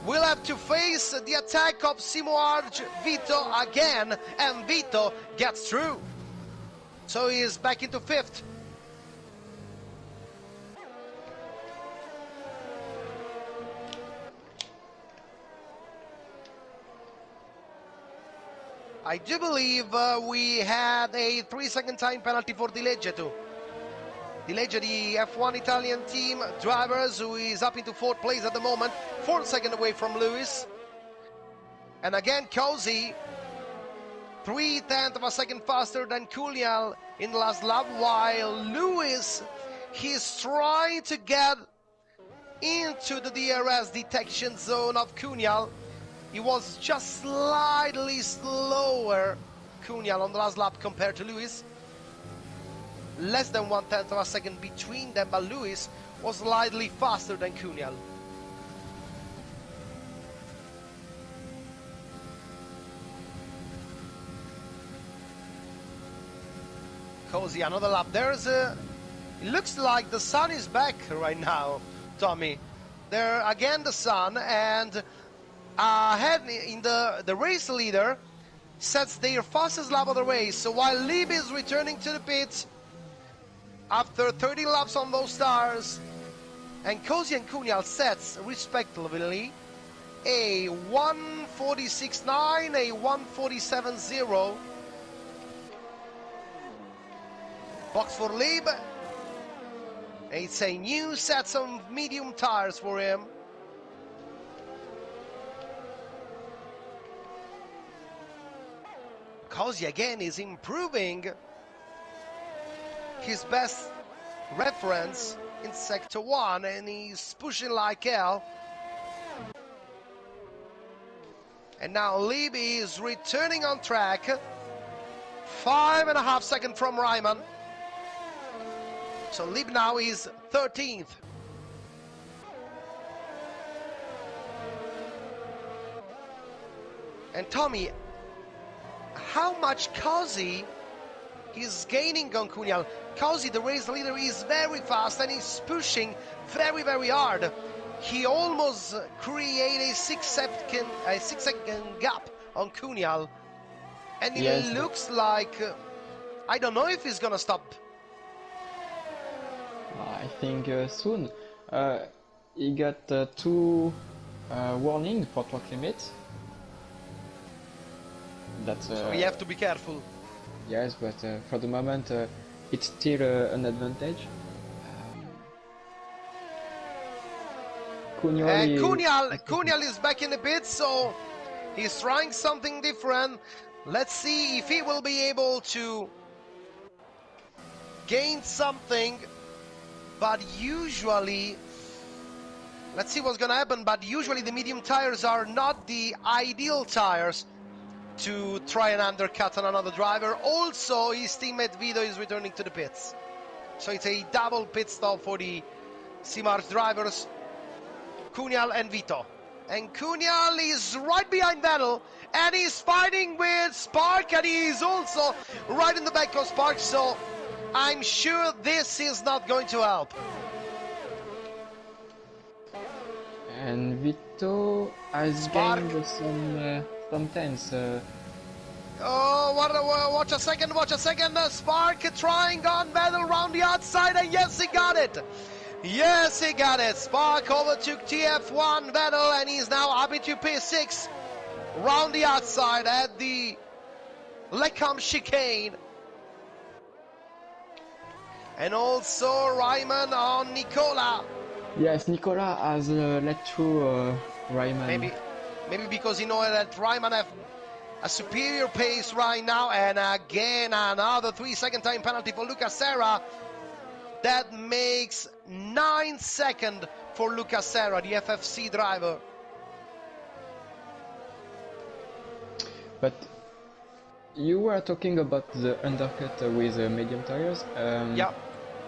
will have to face the attack of Simoarj Vito again, and Vito gets through. So he is back into 5th. I do believe we had a 3-second time penalty for Di Legge too. Di Legge, the F1 Italian team drivers, who is up into 4th place at the moment, 4 seconds away from Lewis. And again, Cozy, 0.3 of a second faster than Cunhal in the last lap, while Lewis, he's trying to get into the DRS detection zone of Cunhal. He was just slightly slower, Cunhal, on the last lap compared to Lewis. Less than 1/10 of a second between them, but Lewis was slightly faster than Cunhal. Cozy, another lap. It looks like the sun is back right now, Tommy. There again, the sun, and ahead in the race leader sets their fastest lap of the race. So while Lieb is returning to the pits after 30 laps on those tires, And Cozy and Cunhal sets respectively a 146.9, a 147.0. Box for Lieb. It's a new set of medium tires for him. Cozy again is improving his best reference in Sector 1, and he's pushing like hell. And now Lieb is returning on track. 5.5 seconds from Ryman. So Lieb now is 13th. And Tommy, how much Cozy is gaining on Cunhal? Cozy, the race leader, is very fast and he's pushing very, very hard. He almost created a 6 second gap on Cunhal. And it looks like, I don't know if he's gonna stop. I think soon. He got 2 warnings for track limits. That's, so we have to be careful. Yes, but for the moment it's still an advantage. Cunhal is back in the pit, so he's trying something different. Let's see if he will be able to gain something. But usually, let's see what's gonna happen, but usually the medium tires are not the ideal tires to try and undercut on another driver. Also, his teammate Vito is returning to the pits. So it's a double pit stop for the C-March drivers, Cunhal and Vito. And Cunhal is right behind Vettel, and he's fighting with Spark, and he's also right in the back of Spark, so I'm sure this is not going to help. And Vito has gained some tense. Oh, watch a second. Spark trying on Vettel around the outside, and yes, he got it. Yes, he got it. Spark overtook TF1 Vettel, and he's now up into P6 round the outside at the Lecombe chicane. And also Ryman on Nicola. Yes, Nicola has let through Ryman. Maybe because he knows that Ryman have a superior pace right now. And again, another 3-second time penalty for Lucas Serra. That makes 9 seconds for Lucas Serra, the FFC driver. But you were talking about the undercut with medium tires. Yeah.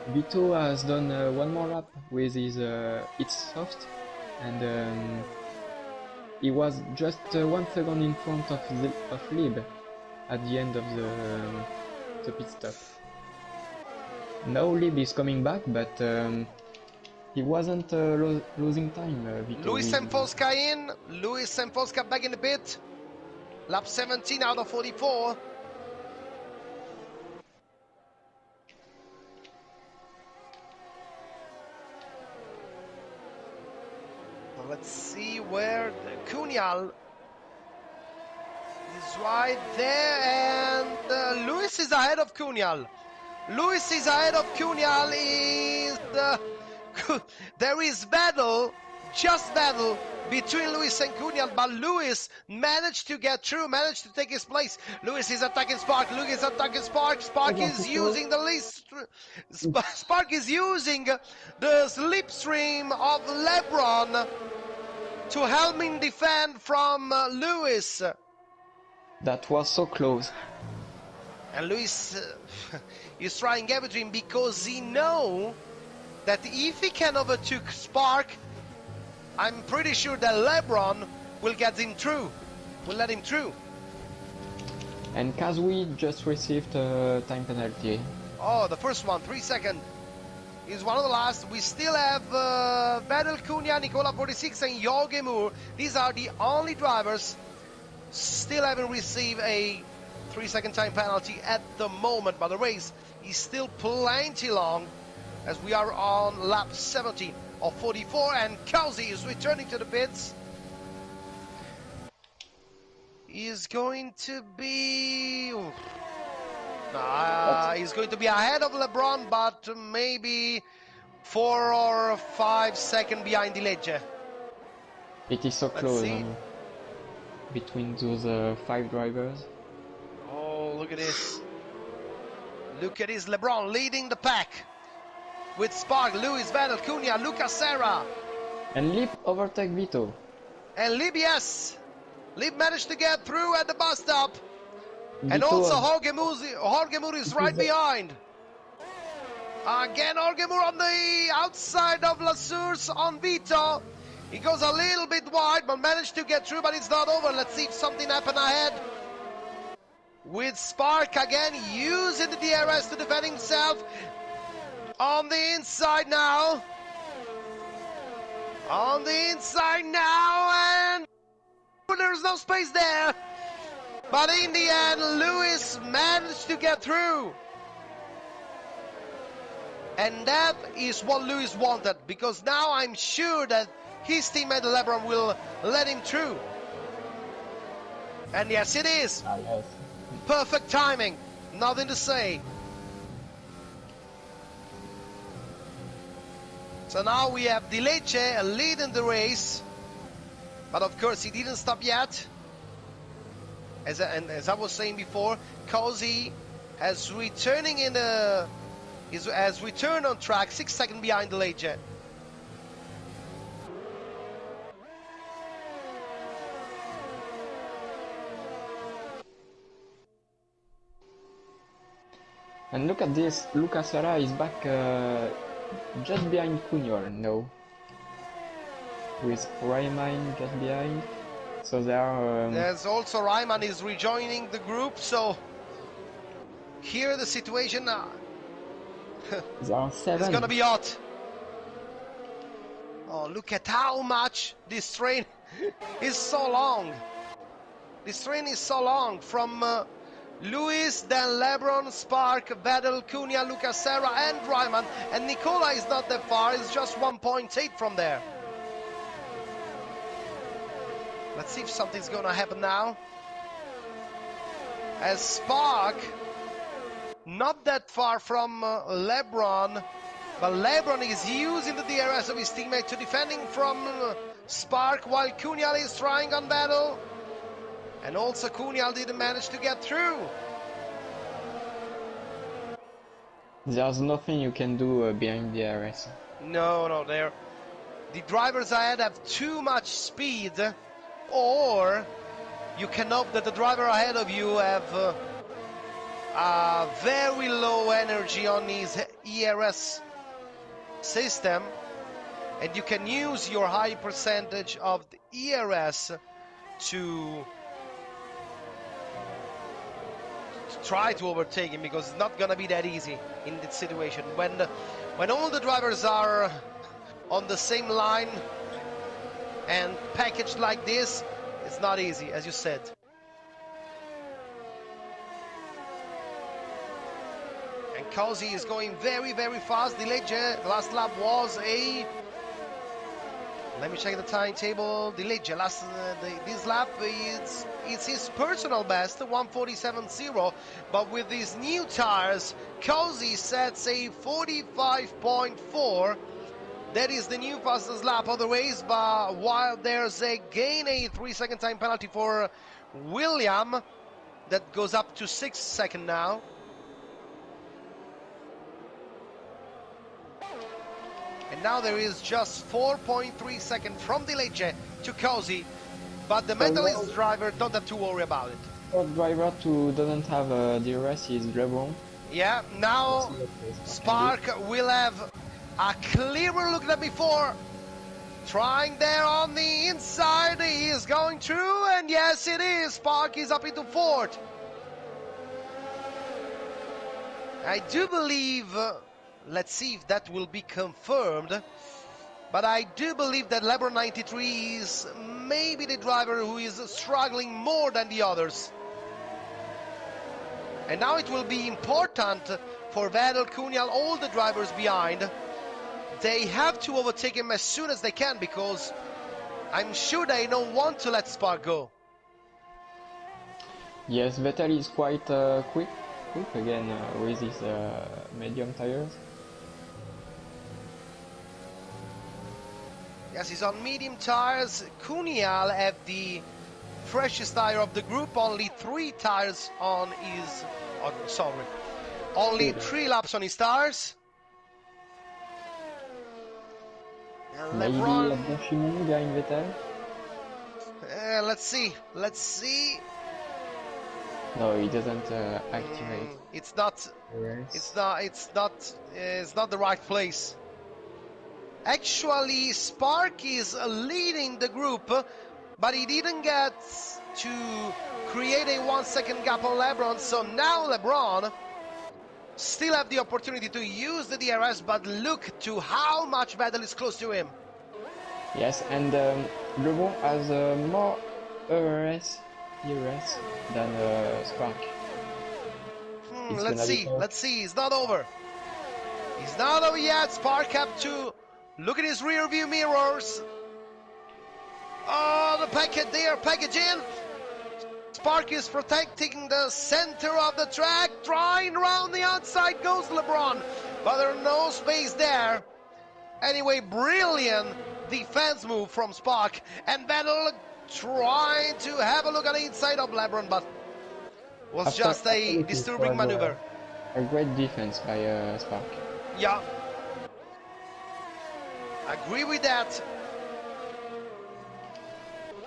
Vito has done one more lap with his it's soft, and he was just 1 second in front of Lieb at the end of the pit stop. Now Lieb is coming back, but he wasn't losing time. Vito. Luis Semfosca in. Luis Semfosca back in the pit. Lap 17 out of 44. Let's see where Cunhal is right there, and Luis is ahead of Cunhal. Luis is ahead of Cunhal. There is battle, just battle between Luis and Cunhal, but Luis managed to get through, managed to take his place. Luis is attacking Spark. Luis is attacking Spark. Spark is using the least. Spark is using the slipstream of LeBron to help him defend from Luis. That was so close. And Luis is trying everything because he knows that if he can overtake Spark, I'm pretty sure that LeBron will get him through, will let him through. And Kazui just received a time penalty. Oh, the first one, 3 seconds. He's one of the last. We still have Vettel, Cunha, Nicola 46 and Jorge Moore. These are the only drivers still haven't received a 3-second time penalty at the moment, but the race is still plenty long. as we are on lap 17 of 44, and Kelsey is returning to the pits. He's going to be... he's going to be ahead of LeBron, but maybe 4 or 5 seconds behind the Lecce. It is so close between those 5 drivers. Oh, look at this. Look at this, LeBron leading the pack with Spark, Lewis, Vettel, Cunha, Lucas Serra. And Lip overtake Vito. And Lib, yes. Lib managed to get through at the bus stop. Vito And also Jorge Moore is right behind. Again, Jorge Moore on the outside of La Source on Vito. He goes a little bit wide, but managed to get through, but it's not over. Let's see if something happens ahead. With Spark again, using the DRS to defend himself. On the inside now. On the inside now, and there's no space there. But in the end, Lewis managed to get through. And that is what Lewis wanted, because now I'm sure that his teammate LeBron will let him through. And yes, it is. Yes. Perfect timing. Nothing to say. So now we have Di Lecce leading the race. But of course, he didn't stop yet. As I was saying before, Cozy has returning in the... has returned on track, 6 seconds behind the Lecce. And look at this, Lucas Serra is back just behind Cunha, no? With Rayman just behind. So they are... There's also Ryman is rejoining the group, so here the situation there are 7. it's gonna be hot. Oh, look at how much this train is so long. This train is so long from Lewis, then LeBron, Spark, Vettel, Cunha, Lucas Serra, and Ryman. And Nicola is not that far, it's just 1.8 from there. Let's see if something's gonna happen now. As Spark, not that far from LeBron, but LeBron is using the DRS of his teammate to defending from Spark, while Cunha is trying on Vettel. And also Cunha didn't manage to get through. There's nothing you can do behind the DRS. No, the drivers ahead have too much speed, or you can hope that the driver ahead of you have a very low energy on his ERS system, and you can use your high percentage of the ERS to try to overtake him, because it's not gonna be that easy in this situation. When all the drivers are on the same line and packaged like this, it's not easy, as you said. And Cozy is going very, very fast. The last lap was a... Let me check the timetable. The this lap it's his personal best, 1:47.0. But with these new tires, Cozy sets a 45.4. That is the new fastest lap of the race. But while there's a 3-second time penalty for William, that goes up to 6 seconds now. And now there is just 4.3 seconds from the Lecce to Cozy, but the Metalist driver don't have to worry about it. Third driver who doesn't have DRS is LeBron. Yeah, now Spark will have a clearer look than before. Trying there on the inside, he is going through, and yes it is, Spark is up into fourth. I do believe... let's see if that will be confirmed. But I do believe that LeBron 93 is maybe the driver who is struggling more than the others. And now it will be important for Vettel, Kunial, all the drivers behind. They have to overtake him as soon as they can, because I'm sure they don't want to let Spark go. Yes, Vettel is quite quick again with his medium tires. Yes, he's on medium tires. Kunial have the freshest tire of the group, only 3 tires on his... Oh, sorry. Only 3 laps on his tires. And Maybe LeBron... a Boschini behind Vettel? Let's see. No, he doesn't activate. It's not the right place. Actually, Spark is leading the group, but he didn't get to create a 1 second gap on LeBron. So now LeBron still have the opportunity to use the DRS, but look to how much Vettel is close to him. Yes, and LeBron has more DRS than Spark. Let's see. It's not over. It's not over yet. Spark have to look at his rear view mirrors. Oh, the packet there, package in. Spark is protecting the center of the track, trying around the outside goes LeBron, but there's no space there. Anyway, brilliant defense move from Spark, and Vettel trying to have a look at the inside of LeBron, but was just a disturbing maneuver. A great defense by Spark. Yeah, agree with that.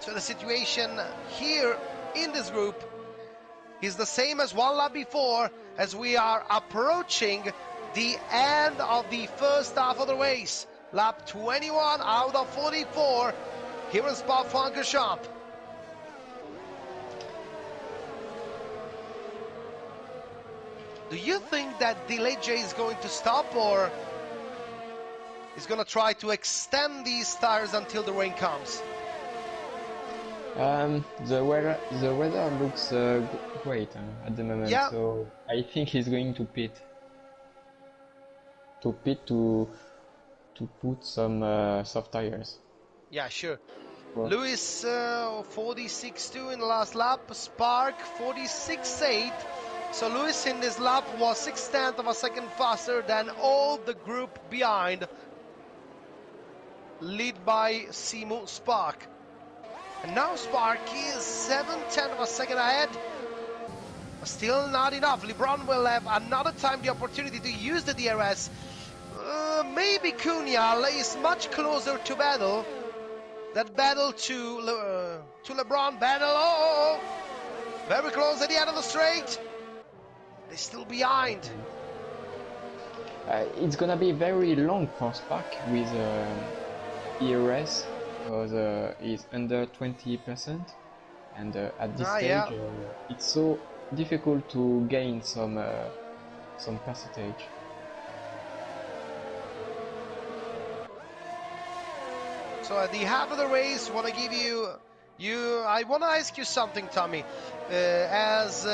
So the situation here in this group is the same as 1 lap before, as we are approaching the end of the first half of the race. Lap 21 out of 44 here in Spa-Francorchamps. Do you think that Delege is going to stop, or is going to try to extend these tires until the rain comes? The weather looks great at the moment, yeah. So I think he's going to pit. To put some soft tires. Yeah, sure. Well, Lewis 46.2 in the last lap. Spark 46.8. So Lewis in this lap was 0.6 of a second faster than all the group behind, led by Simu Spark. And now Spark is 0.7 of a second ahead. Still not enough. LeBron will have another time the opportunity to use the DRS. Maybe Kunial is much closer to Vettel. That battle to LeBron. Vettel, very close at the end of the straight. They're still behind. It's gonna be very long for Spark with ERS, because it's under 20%, and at this stage it's so difficult to gain some percentage. So at the half of the race, want to give I want to ask you something, Tommy. As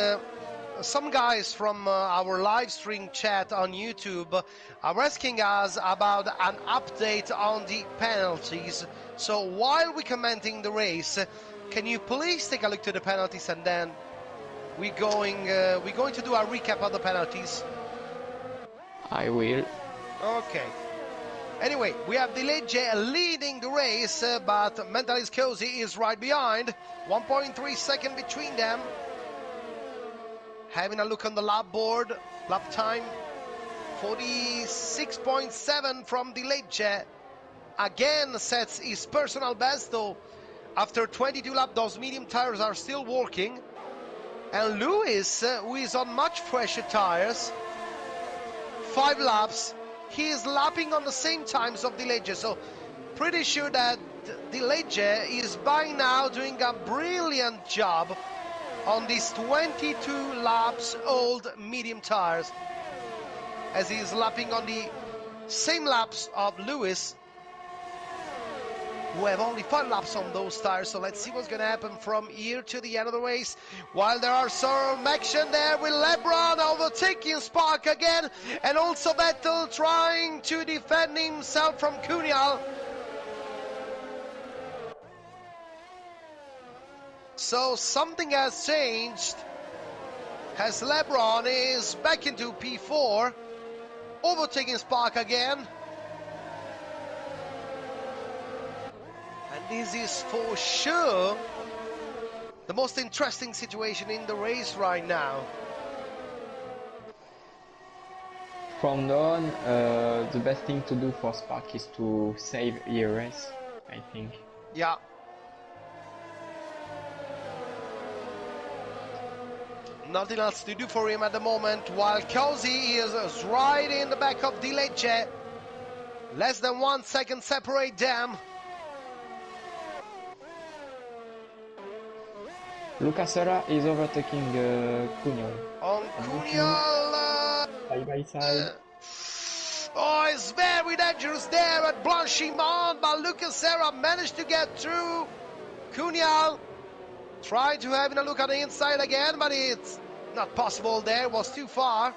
some guys from our live stream chat on YouTube are asking us about an update on the penalties. So while we're commenting the race, can you please take a look to the penalties, and then we're going to do a recap of the penalties. I will. Okay. Anyway, we have Delege leading the race, but Mentalis Cozy is right behind. 1.3 seconds between them. Having a look on the lap board, lap time 46.7 from Delege. Again sets his personal best, though after 22 laps those medium tires are still working. And Lewis, who is on much fresher tires, 5 laps, he is lapping on the same times of Delege, so pretty sure that Delege is by now doing a brilliant job on these 22 laps old medium tires, as he is lapping on the same laps of Lewis. who have only 5 laps on those tires. So let's see what's going to happen from here to the end of the race. While there are some action there with LeBron overtaking Spark again, and also Vettel trying to defend himself from Kunial. So something has changed as LeBron is back into P4, overtaking Spark again. And this is for sure the most interesting situation in the race right now. From now on, the best thing to do for Spark is to save ERS, I think. Yeah. Nothing else to do for him at the moment, while Cozy is right in the back of Di Legge. Less than 1 second separate them. Lucas Serra is overtaking Kunial. On Kunial. Side by side. Oh, it's very dangerous there at Blanchimont, but Lucas Serra managed to get through. Kunial trying to have a look at the inside again, but it's not possible there, it was too far.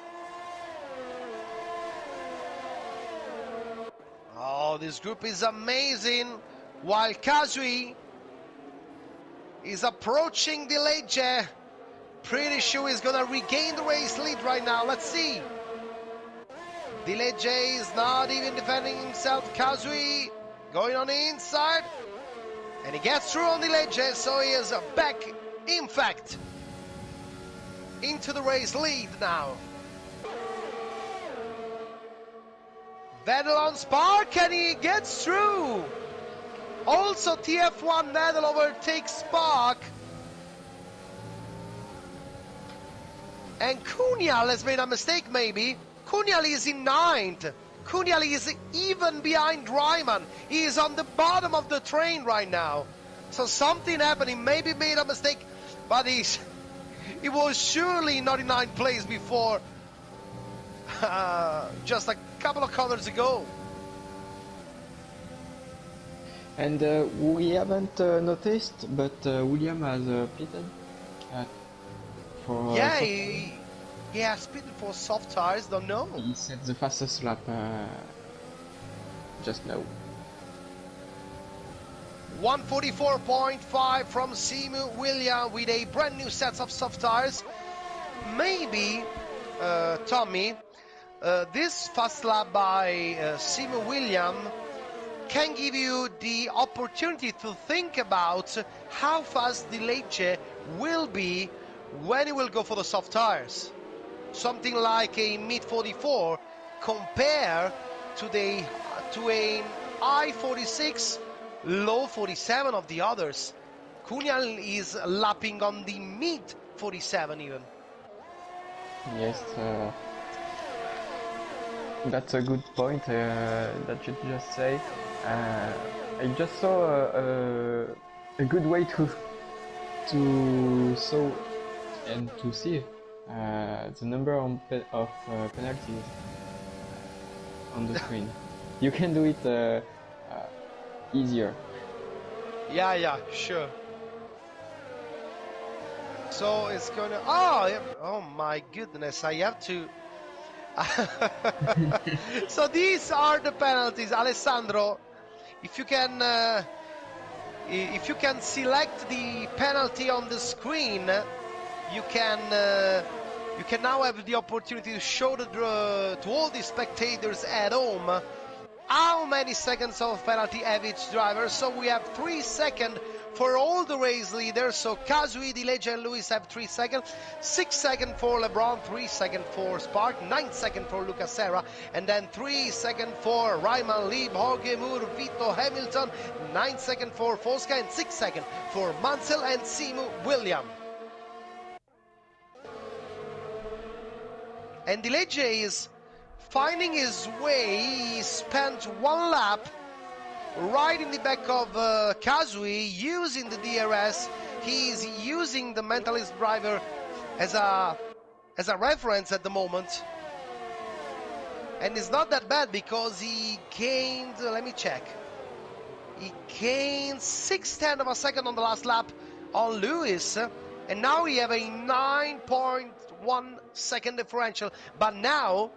Oh, this group is amazing. While Kazui is approaching Di Legge, pretty sure he's gonna regain the race lead right now. Let's see. Di Legge is not even defending himself. Kazui going on the inside, and he gets through on Di Legge, so he is back, in fact, into the race lead now. Vettel on Spark, and he gets through. Also TF1 Vettel overtakes Spark. And Kunial has made a mistake maybe. Kunial is in 9th. Kunial is even behind Ryman. He is on the bottom of the train right now. So something happened. He maybe made a mistake, but he was surely not in 9th place before just a couple of corners ago. And we haven't noticed, but William has pitted for. Yeah, he has pitted for soft tires. Don't know. He set the fastest lap just now. 144.5 from Simu William with a brand new set of soft tires. Maybe, Tommy, this fast lap by Simu William can give you the opportunity to think about how fast Di Legge will be when he will go for the soft tires. Something like a mid-44 compared to an I-46, low 47 of the others. Kunial is lapping on the mid-47 even. Yes, that's a good point that you just say. I just saw a good way to saw and to see the number of penalties on the screen. You can do it easier. Yeah, sure. So it's gonna. Oh, yeah. Oh my goodness! I have to. So these are the penalties, Alessandro. If you can select the penalty on the screen, you can now have the opportunity to show to all the spectators at home how many seconds of penalty have each driver. So we have 3 seconds for all the race leaders. So Kazui, Di Legge and Lewis have 3 seconds, 6 seconds for LeBron, 3 seconds for Spark, 9 seconds for Lucas Serra, and then 3 seconds for Ryman, Lieb, Jorge Moore, Vito Hamilton, 9 seconds for Fosca, and 6 seconds for Mansell and Simu William. And Di Legge is finding his way. He spent 1 lap right in the back of Kazui using the DRS. He's using the Mentalist driver as a reference at the moment. And it's not that bad because he gained, let me check. He gained 6/10 of a second on the last lap on Lewis, and now we have a 9.1 second differential. But now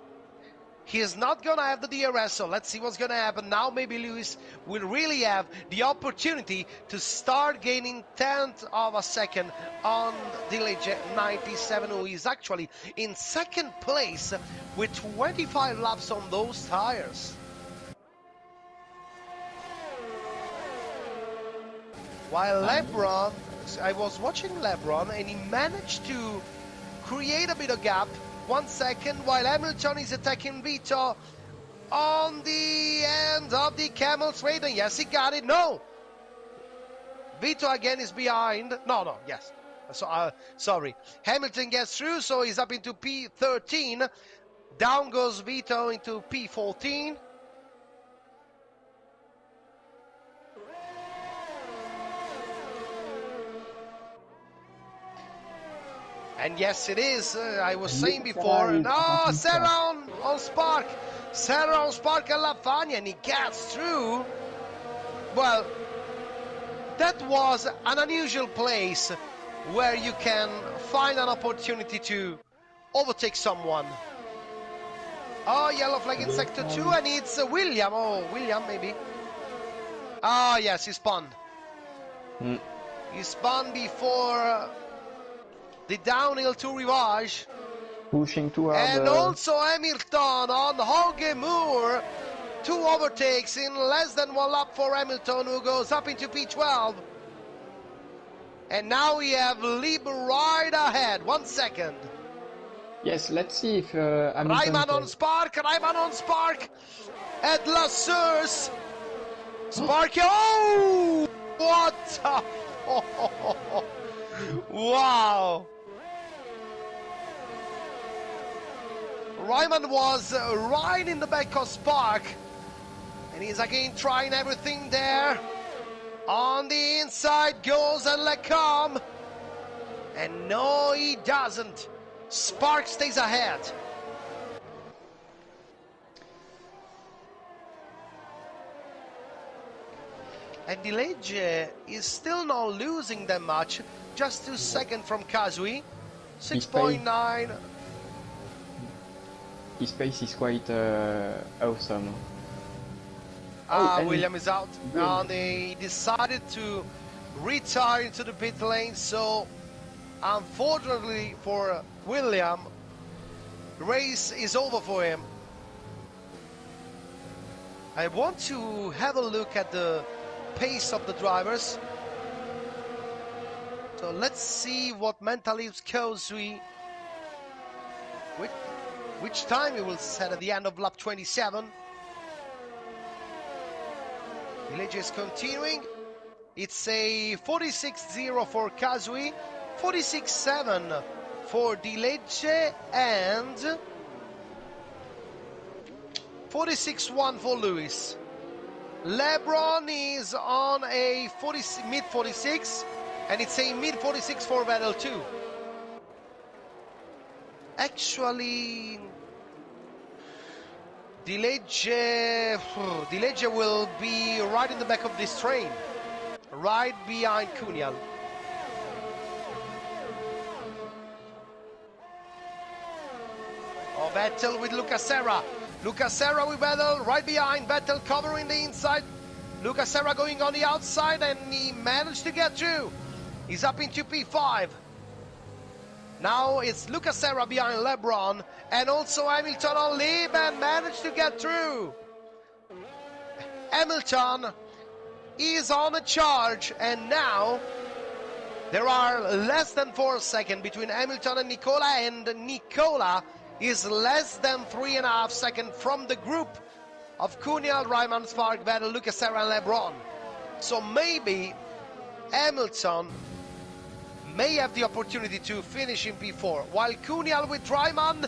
he is not gonna have the DRS, so let's see what's gonna happen. Now maybe Lewis will really have the opportunity to start gaining 10th of a second on Dilige 97, who is actually in second place with 25 laps on those tires. While LeBron, I was watching LeBron and he managed to create a bit of gap, 1 second, while Hamilton is attacking Vito on the end of the Camel's Raid. And yes, he got it. No, Vito again is behind. No, yes. So, sorry. Hamilton gets through, so he's up into P13. Down goes Vito into P14. And yes, it is. I was saying before. No, Sarah on Spark. Sarah on Spark and Lafagna, and he gets through. Well, that was an unusual place where you can find an opportunity to overtake someone. Oh, yellow flag in sector 2, and it's William. Oh, William, maybe. Oh, yes, he spun. He spun before the downhill to Rivage. Pushing too hard. And also Hamilton on Hoge Moor. 2 overtakes in less than 1 lap for Hamilton, who goes up into P12. And now we have Lib right ahead. 1 second. Yes, let's see if Hamilton Ryman on Spark. At La Source. Sparky. Oh! What? Wow. Ryman was right in the back of Spark, and he's again trying everything there. On the inside goes and Lecom, and no, he doesn't. Spark stays ahead. And Dilige is still not losing that much, just 2 seconds from Kazui, 6.9. His pace is quite awesome. William is out. And they decided to retire into the pit lane, so unfortunately for William, the race is over for him. I want to have a look at the pace of the drivers. So let's see what mental leaves Kosui, which time he will set at the end of lap 27. Dilige is continuing. It's a 46.0 for Kazui, 46.7 for Dilige, and 46.1 for Lewis. LeBron is on a mid 46, and it's a mid 46 for Vettel too. Actually, Dilige will be right in the back of this train, right behind Cunial. Oh, Vettel with Lucas Serra. Lucas Serra with Vettel, right behind. Vettel covering the inside. Lucas Serra going on the outside, and he managed to get through. He's up into P5. Now it's Lucas Serra behind LeBron, and also Hamilton on Lib, and managed to get through. Hamilton is on a charge, and now there are less than 4 seconds between Hamilton and Nicola is less than 3.5 seconds from the group of Cunial, Ryman, Spark, Vettel, Lucas Serra, and LeBron. So maybe Hamilton may have the opportunity to finish in P4, while Cunial with Ryman,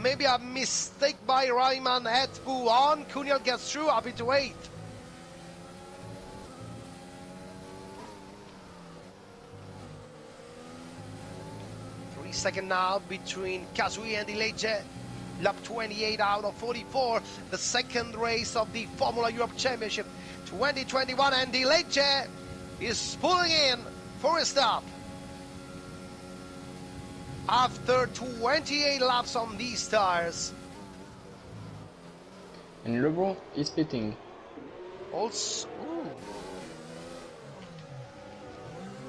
maybe a mistake by Ryman at on. Cunial gets through up into 8th. Second now between Kazui and Dilige. Lap 28 out of 44, the second race of the Formula Europe Championship 2021, and Dileggio is pulling in for a stop. After 28 laps on these tires. And LeBron is pitting. Also,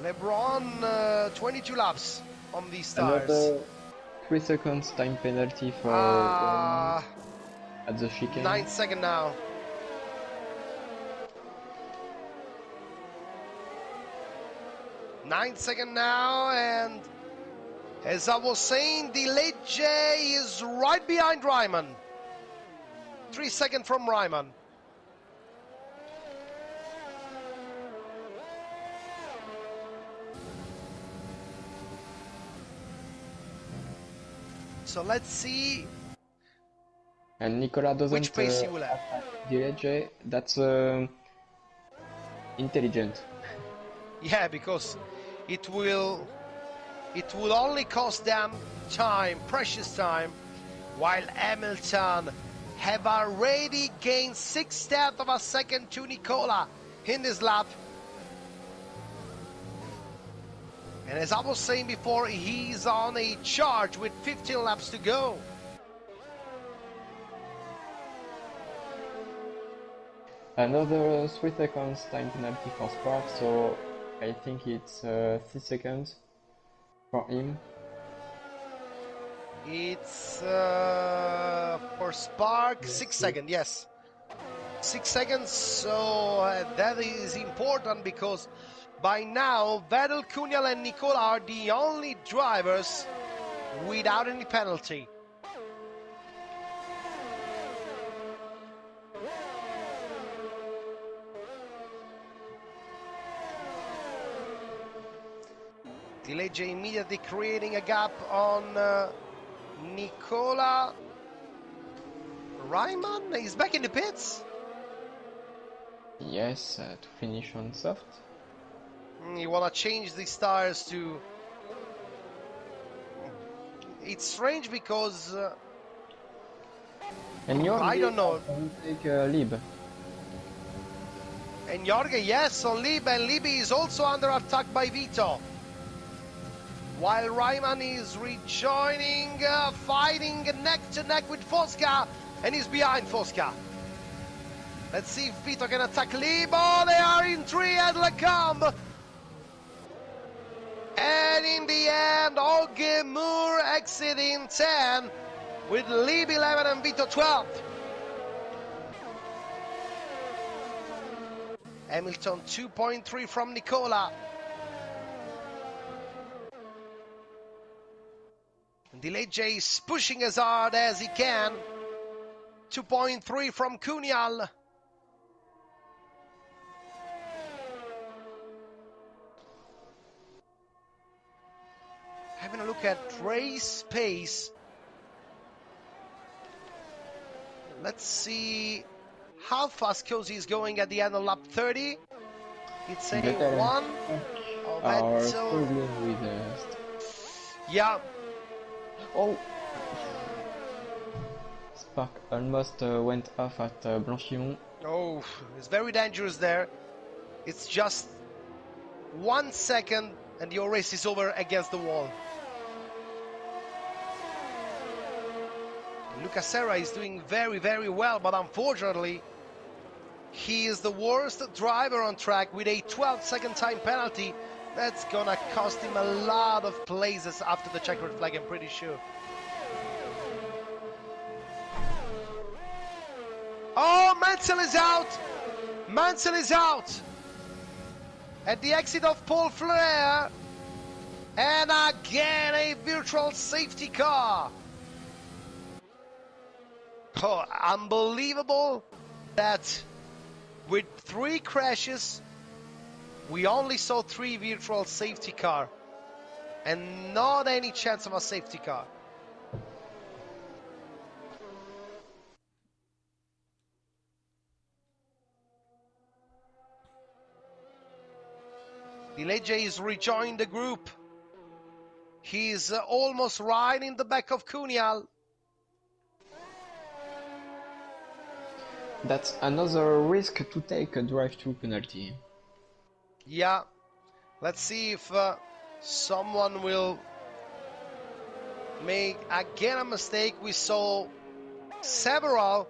LeBron 22 laps on these tires. Another 3 seconds time penalty for at the chicane. 9 seconds now. And as I was saying, Dileggio is right behind Ryman. 3 seconds from Ryman. So let's see. And Nicola doesn't which pace he will have. Dileggio, that's intelligent. Yeah, because it will only cost them time, precious time, while Hamilton have already gained 0.6 of a second to Nicola in this lap. And as I was saying before, he's on a charge with 15 laps to go. Another 3 seconds time penalty for Spark, so I think it's 6 seconds for him. It's for Spark 6 seconds, yes. 6 seconds, so that is important because by now Vettel, Cunha and Nicola are the only drivers without any penalty. Dileggio immediately creating a gap on Nicola. Ryman is back in the pits. Yes, to finish on soft. You want to change these tires to... It's strange because... and Jorge, I don't know. Can take Lib. And Jorge, yes, on Lib, and Lib is also under attack by Vito. While Ryman is rejoining, fighting neck to neck with Fosca, and he's behind Fosca. Let's see if Vito can attack Lib. Oh, they are in 3 at Lecombe. And in the end, Jorge Moore exiting 10 with Lib 11 and Vito 12. Hamilton 2.3 from Nicola. Dileggio is pushing as hard as he can. 2.3 from Cunha. Having a look at race pace. Let's see how fast Cozy is going at the end of lap 30. It's a Vettel 1. Oh, Vettel. Struggling with Yeah. Oh! Spark almost went off at Blanchimont. Oh, it's very dangerous there. It's just 1 second and your race is over against the wall. Lucas Serra is doing very, very well, but unfortunately, he is the worst driver on track with a 12-second time penalty. That's gonna cost him a lot of places after the checkered flag, I'm pretty sure. Oh, Mansell is out! Mansell is out! At the exit of Paul Flair. And again, a virtual safety car. Oh, unbelievable that with 3 crashes, we only saw 3 virtual safety car and not any chance of a safety car. Dileggio is rejoining the group. He's almost right in the back of Cunha. That's another risk to take a drive-through penalty. Yeah, let's see if someone will make again a mistake. We saw several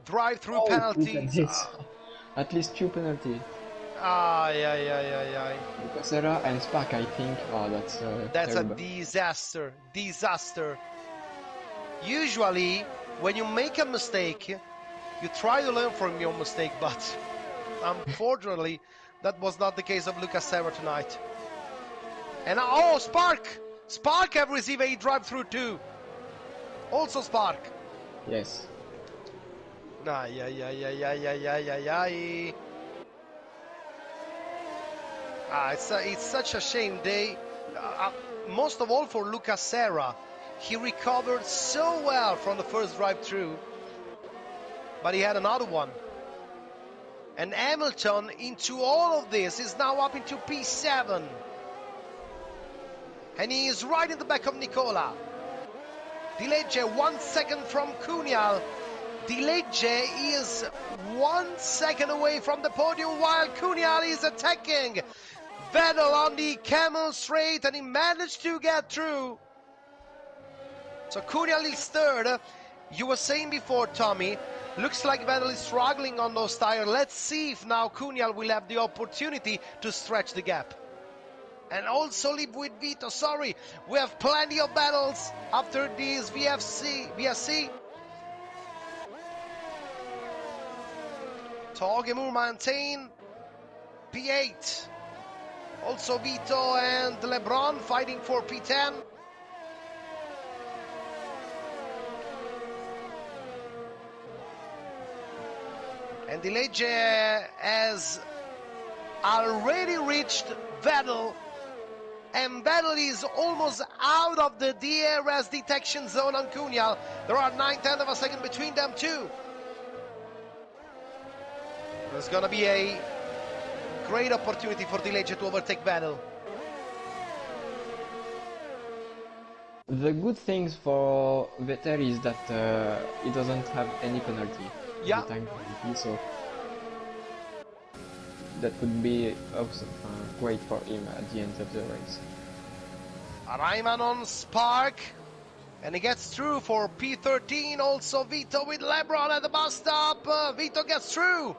drive-through Oh, look at penalties. this. At least 2 penalties. Yeah. Lucasera and Spark, I think. Oh, that's That's terrible. a disaster. Disaster. Usually, when you make a mistake, you try to learn from your mistake, but unfortunately, that was not the case of Lucas Serra tonight. And oh, Spark! Spark have received a drive-through too. Also Spark. Yes. Yeah. It's such a shame. Most of all for Lucas Serra. He recovered so well from the first drive-through, but he had another one. And Hamilton, into all of this, is now up into P7. And he is right in the back of Nicola. Dilegge 1 second from Cunial. Dilegge is 1 second away from the podium while Cunial is attacking. Vettel on the camel straight, and he managed to get through. So Cunial is third. You were saying before, Tommy, looks like Vettel is struggling on those tires. Let's see if now Cunial will have the opportunity to stretch the gap. And also live with Vito. Sorry, we have plenty of battles after this VSC. Togemur maintain P8. Also Vito and LeBron fighting for P10. And Dilegge has already reached Vettel. And Vettel is almost out of the DRS detection zone on Cunial. There are 9/10 of a second between them two. There's going to be a great opportunity for Dilegge to overtake Vettel. The good things for Vettel is that he doesn't have any penalty. Yeah. Time penalty, so that could be also great for him at the end of the race. Rayman on Spark, and he gets through for P13. Also Vito with LeBron at the bus stop. Vito gets through.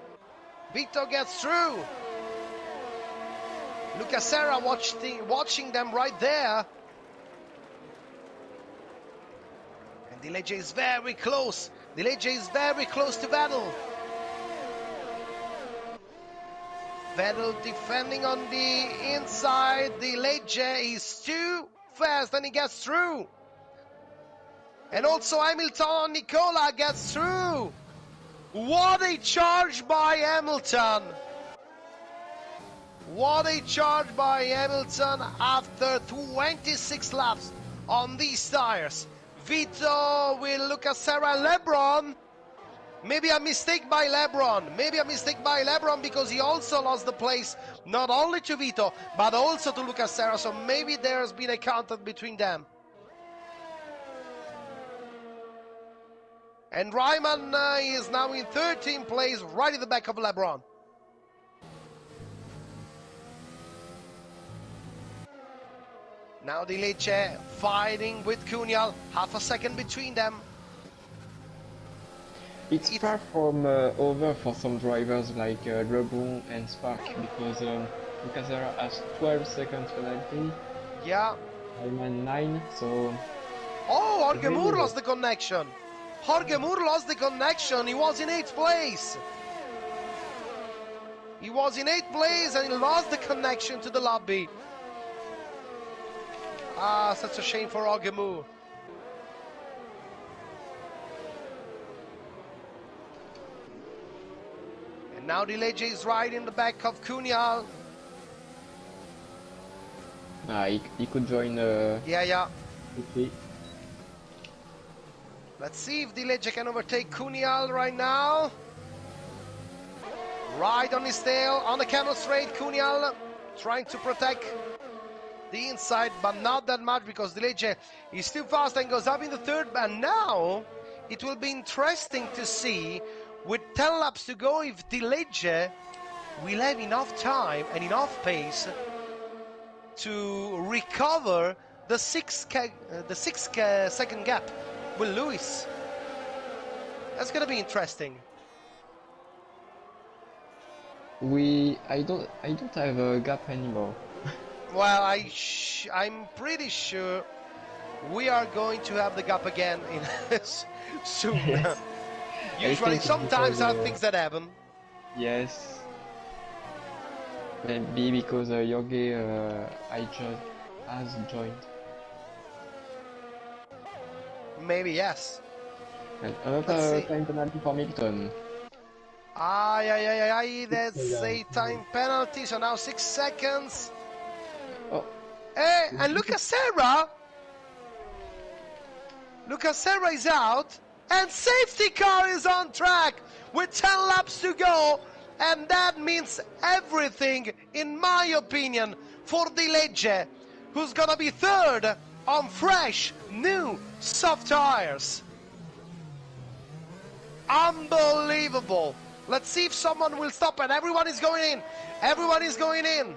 Lucas Serra watching them right there. And Dilegge is very close. Dilegge is very close to Vettel. Vettel defending on the inside. Dilegge is too fast and he gets through. And also Hamilton, Nicola gets through. What a charge by Hamilton. What a charge by Hamilton after 26 laps on these tires. Vito will Lucas Serra, LeBron. Maybe a mistake by LeBron because he also lost the place not only to Vito but also to Lucas Serra, so maybe there's been a contact between them. And Ryman is now in 13th place, right in the back of LeBron. Now Dilegge fighting with Cunial, half a second between them. It's far from over for some drivers like LeBron and Spark because Lucas Serra has 12 seconds penalty. Yeah. I'm at 9, so... Oh, Jorge Moore lost the connection. He was in 8th place. And he lost the connection to the lobby. Such a shame for Jorge Moore. And now Dilegge is right in the back of Cunial. He could join Yeah. quickly. Let's see if Dilegge can overtake Cunial right now. Right on his tail, on the camel straight, Cunial trying to protect the inside, but not that much because Dilegge is too fast and goes up in the third. And now it will be interesting to see with 10 laps to go if Dilegge will have enough time and enough pace to recover the 6 second gap with Lewis. That's gonna be interesting. I don't have a gap anymore. Well, I'm pretty sure we are going to have the gap again in soon. Yes. Usually, sometimes there are because, things that happen. Yes. Maybe because Jorge has joined. Maybe yes. And Let's another see. time penalty for Milton. That's a time penalty. So now 6 seconds. Oh. Hey, and Lucas Serra is out, and safety car is on track with 10 laps to go, and that means everything, in my opinion, for Dilegge, who's gonna be third on fresh, new, soft tires. Unbelievable. Let's see if someone will stop, and everyone is going in. Everyone is going in.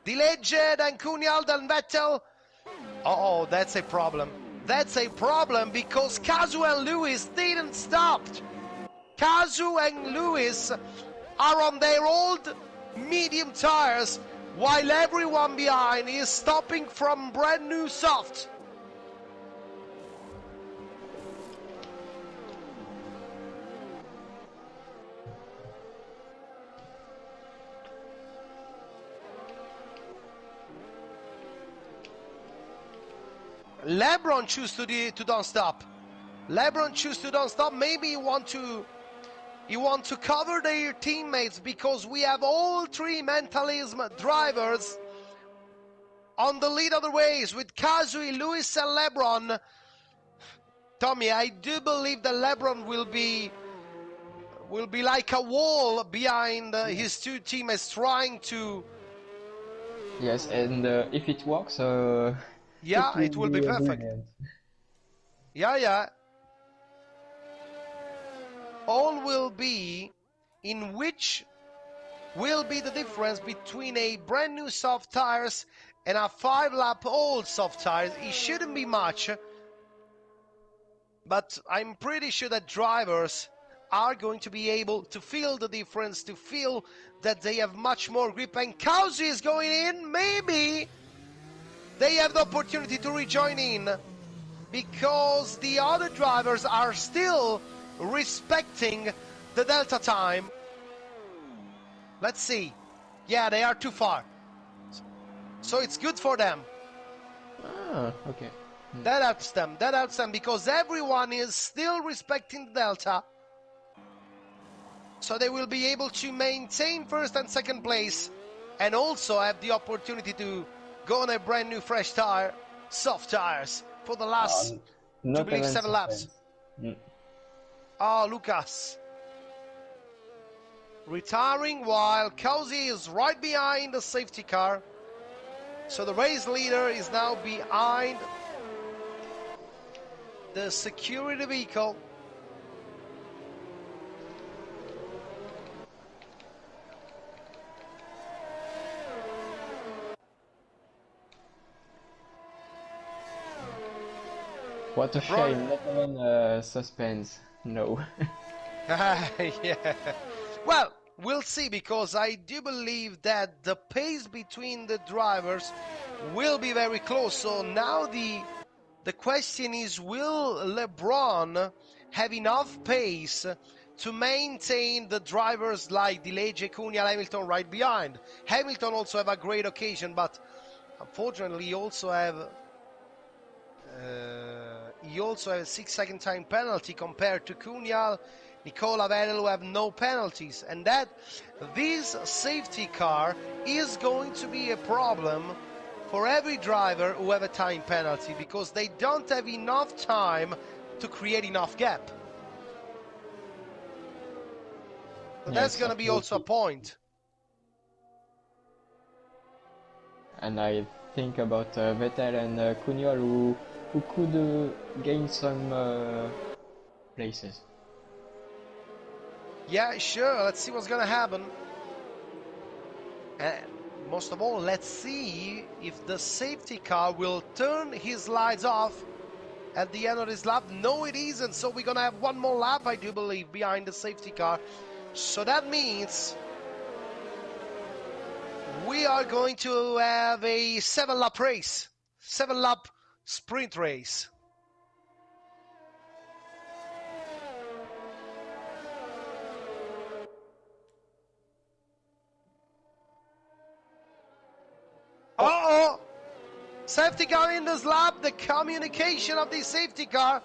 Dilegge, then Cunhal, then Vettel. Uh-oh, that's a problem. That's a problem because Kazu and Lewis didn't stop. Kazu and Lewis are on their old medium tires while everyone behind is stopping from brand new soft. LeBron choose to don't stop. LeBron choose to don't stop. Maybe you want to cover their teammates because we have all three mentalism drivers on the lead of the race with Kazui, Lewis, and LeBron. Tommy, I do believe that LeBron will be like a wall behind his two teammates trying to. Yes, and if it works, Yeah, it will be perfect. Brilliant. Yeah. All will be in which will be the difference between a brand new soft tires and a 5-lap old soft tires. It shouldn't be much, but I'm pretty sure that drivers are going to be able to feel the difference, to feel that they have much more grip. And Kausi is going in. Maybe they have the opportunity to rejoin in because the other drivers are still respecting the delta time. Let's see. Yeah, they are too far. So it's good for them. Ah, okay. That helps them. That helps them because everyone is still respecting the delta. So they will be able to maintain first and second place and also have the opportunity to go on a brand new fresh tire, soft tires, for the last, to believe, 7 laps. Lucas retiring while Kausi is right behind the safety car. So the race leader is now behind the security vehicle. What a shame, not even suspense. No. Yeah. Well, we'll see, because I do believe that the pace between the drivers will be very close. So now the question is, will LeBron have enough pace to maintain the drivers like Dilegge, Cunha, Hamilton right behind? Hamilton also have a great occasion, but unfortunately he also have a 6-second time penalty compared to Cunha, Nicola Vettel, who have no penalties, and that this safety car is going to be a problem for every driver who have a time penalty, because they don't have enough time to create enough gap. So that's going to be also a point. And I think about Vettel and Cunha, who could gain some places. Yeah, sure. Let's see what's gonna happen. And most of all, let's see if the safety car will turn his lights off at the end of this lap. No, it isn't. So we're gonna have one more lap, I do believe, behind the safety car. So that means we are going to have a 7-lap race, 7-lap sprint race. Uh-oh! Safety car in this lap. The communication of the safety car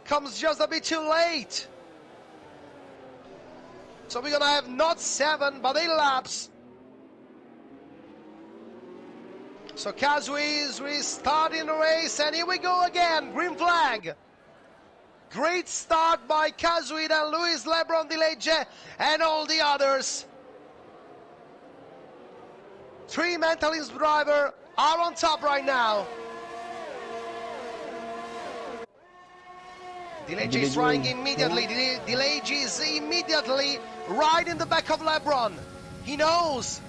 comes just a bit too late. So we're gonna have not 7, but 8 laps. So Kazui is restarting the race, and here we go again. Green flag. Great start by Kazui, then Luis Lebron Dileje, and all the others. 3 Mentalist driver are on top right now. Dileje is trying immediately. Dileje is immediately right in the back of Lebron. He knows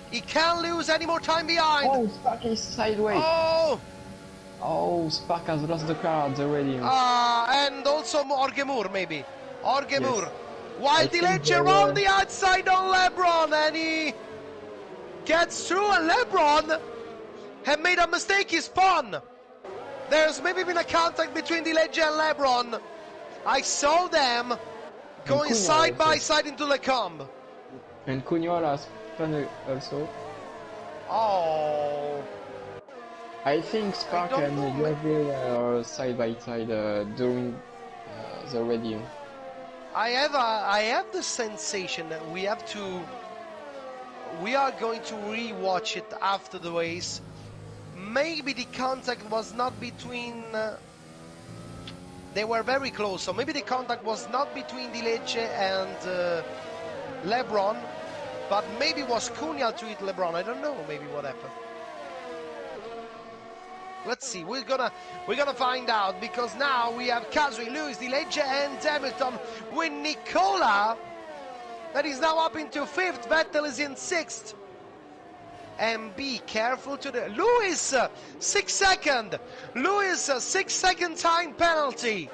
he can't lose any more time behind. Oh, Spark is sideways. Oh! Oh, Spark has lost the car at the radio. And also Orgemur, maybe. Orgemur. Yes. While Dileje around the outside on Lebron, and he gets through, and Lebron had made a mistake. He spun. There's maybe been a contact between Dileje and Lebron. I saw them going side by side into the comb. And Cunha has spun also. Oh. I think Spark and Yagi are side by side during the radio. I have the sensation that we are going to re-watch it after the race. Maybe the contact was not between. They were very close, so maybe the contact was not between Dileje and Lebron, but maybe was Cunha to hit Lebron. I don't know. Maybe what happened. Let's see. We're gonna find out, because now we have Kazui, Luis, Dileje, and Hamilton with Nicola. That is now up into 5th. Vettel is in 6th. And be careful to the Lewis 6 second. Lewis 6 second time penalty.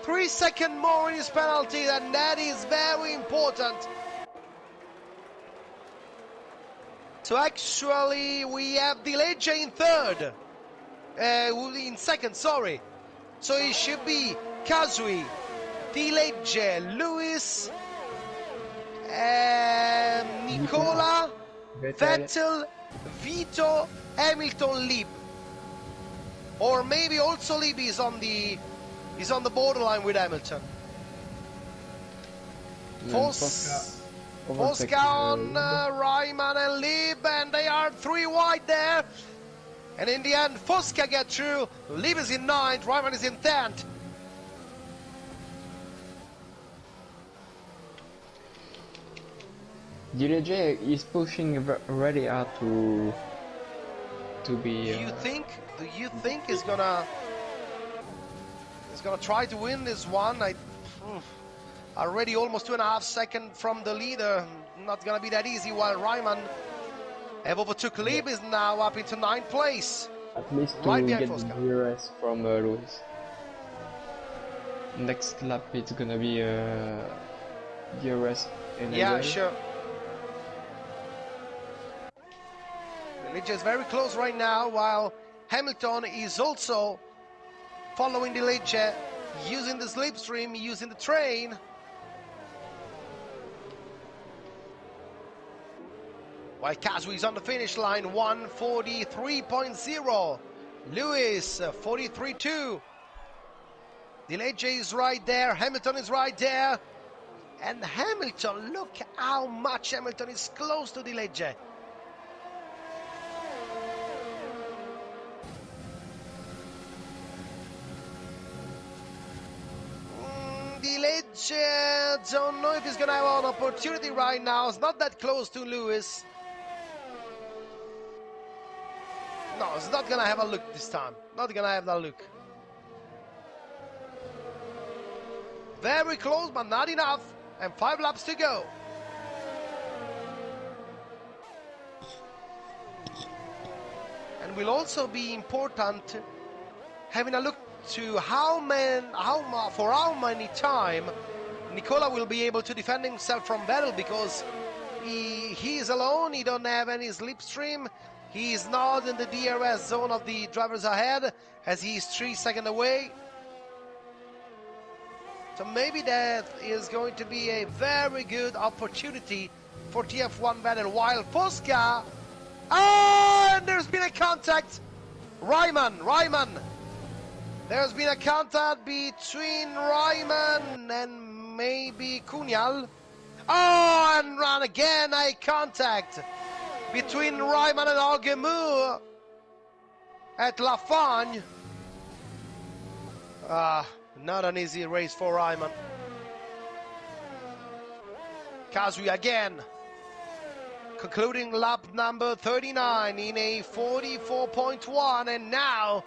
3 seconds more in his penalty, and that is very important. So actually we have Dileje in 3rd. In 2nd, sorry. So it should be Kazui, Dileje, Lewis, Nicola, Vettel, Vito, Hamilton, Lib, or maybe also Lib is on the borderline with Hamilton. Fosca on Ryman and Lib, and they are 3 wide there. And in the end, Fosca gets through. Lib is in 9th, Ryman is in 10th. Dileje is pushing really hard to be. Do you think he's gonna try to win this one? Already almost 2.5 seconds from the leader. Not gonna be that easy. While Ryman have overtook Lib, is now up into 9th place. At least to right get Fosca. the DRS from Lewis. Next lap it's gonna be DRS. Yeah, sure. Dileje is very close right now, while Hamilton is also following Dileje, using the slipstream, using the train. While Kazui is on the finish line, 1:43.0. Lewis, 43.2. Dileje is right there, Hamilton is right there. And Hamilton, look how much Hamilton is close to Dileje. Dileje, don't know if he's gonna have an opportunity right now. It's not that close to Lewis. No, it's not gonna have a look this time. Not gonna have that look. Very close, but not enough. And 5 laps to go. And will also be important having a look to how many time Nicola will be able to defend himself from Vettel, because he is alone. He don't have any slipstream. He is not in the DRS zone of the drivers ahead, as he is 3 seconds away. So maybe that is going to be a very good opportunity for TF1 Vettel, while Fosca... Oh, and there's been a contact! Ryman! There's been a contact between Ryman and maybe Cunhal. Oh, and run again, a contact between Ryman and Algemur at La Fagne. Not an easy race for Ryman. Kazui again, concluding lap number 39 in a 44.1, and now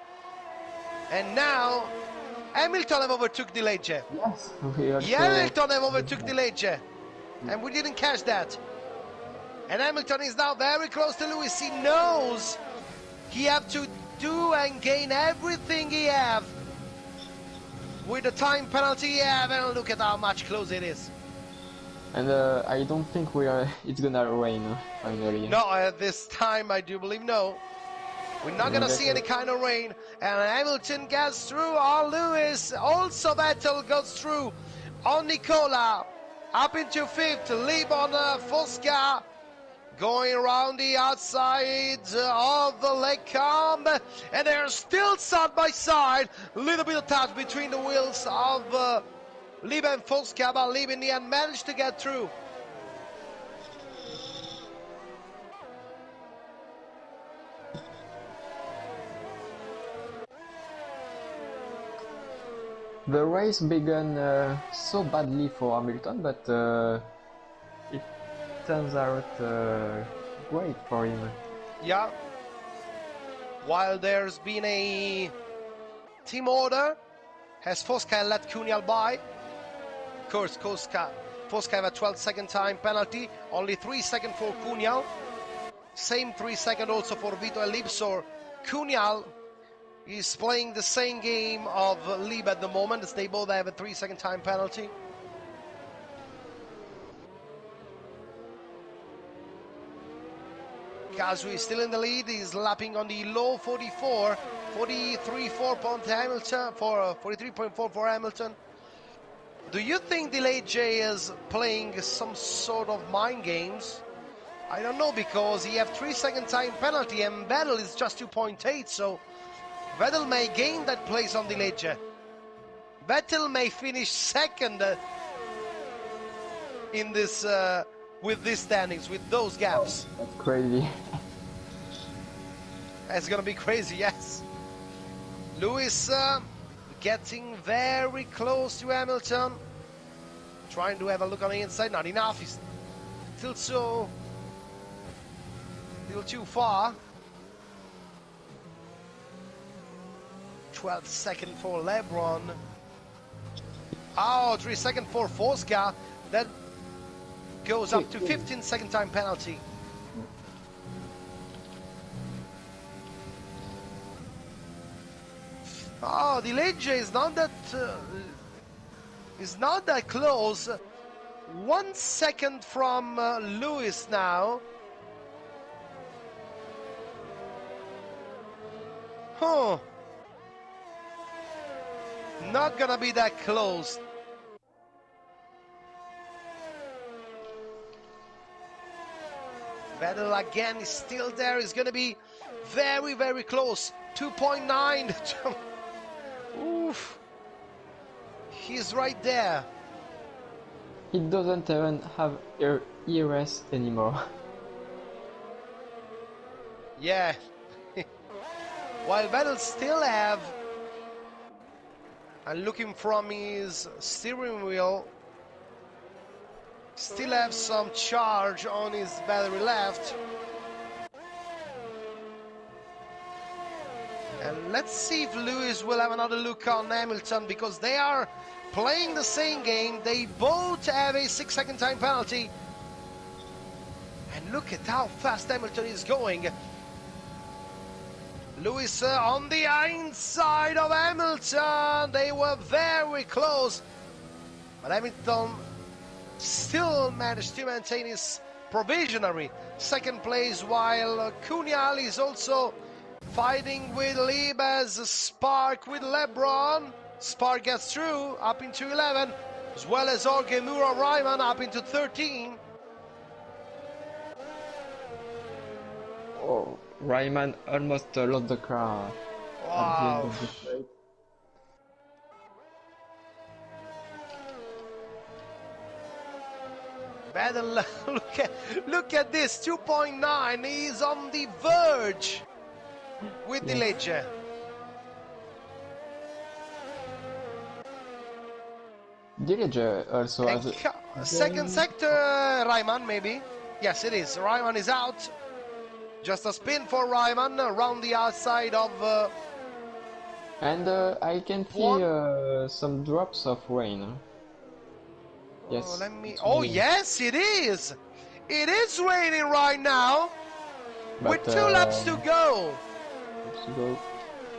Hamilton have overtook Delegge. Yes, we also... Hamilton have overtook Delegge, and we didn't catch that. And Hamilton is now very close to Lewis. He knows he have to do and gain everything he have with the time penalty he have, and look at how much closer it is. And I don't think it's gonna rain finally. No, this time I do believe no. We're not gonna see any kind of rain. And Hamilton gets through on Lewis. Also Vettel goes through on Nicola. Up into 5th, Lieb on Fosca. Going around the outside of the leg comb. And they're still side by side. A little bit of touch between the wheels of Lieb and Fosca, but Lieb in the end managed to get through. The race began so badly for Hamilton, but it turns out great for him. Yeah. While there's been a team order, has Fosca let Cunhal by. Of course, Fosca have a 12-second time penalty, only 3 seconds for Cunhal. Same 3 seconds also for Vito and Lieb, so Cunhal is playing the same game of Lieb at the moment, as they both have a 3-second time penalty. Kazui is still in the lead. He's lapping on the low 44, 43.4 Hamilton for 43.4 for Hamilton. Do you think Delegge is playing some sort of mind games? I don't know, because he have 3-second time penalty and Vettel is just 2.8, so Vettel may gain that place on Delegge. Vettel may finish second in this with these standings, with those gaps. That's crazy. It's gonna be crazy, yes. Lewis getting very close to Hamilton, trying to have a look on the inside. Not enough. He's still too far. 12 seconds for LeBron. Oh, 3 seconds for Fosca. That goes up to 15-second time penalty. Oh, Delegge is not that close. 1 second from Lewis now. Huh. Not gonna be that close. Vettel again is still there. It's gonna be very, very close. 2.9. Oof. He's right there. He doesn't even have ERS anymore. Yeah. While Vettel still have, and looking from his steering wheel, still have some charge on his battery left. And let's see if Lewis will have another look on Hamilton, because they are playing the same game. They both have a 6-second time penalty. And look at how fast Hamilton is going. Lewis on the inside of Hamilton. They were very close. But Hamilton still managed to maintain his provisionary second place, while Cunhal is also fighting with Libes, Spark with LeBron. Spark gets through up into 11, as well as Orgemura Ryman up into 13. Oh, Ryman almost lost the car at the end of the straight. Battle, look at this, 2.9, he's on the verge with the Lecce. Diligent also has a second sector, Ryman maybe. Yes, it is. Ryman is out. Just a spin for Ryman around the outside of... and I can see some drops of rain. Yes. Oh, yes, it is. It is raining right now. But, with 2 laps to go.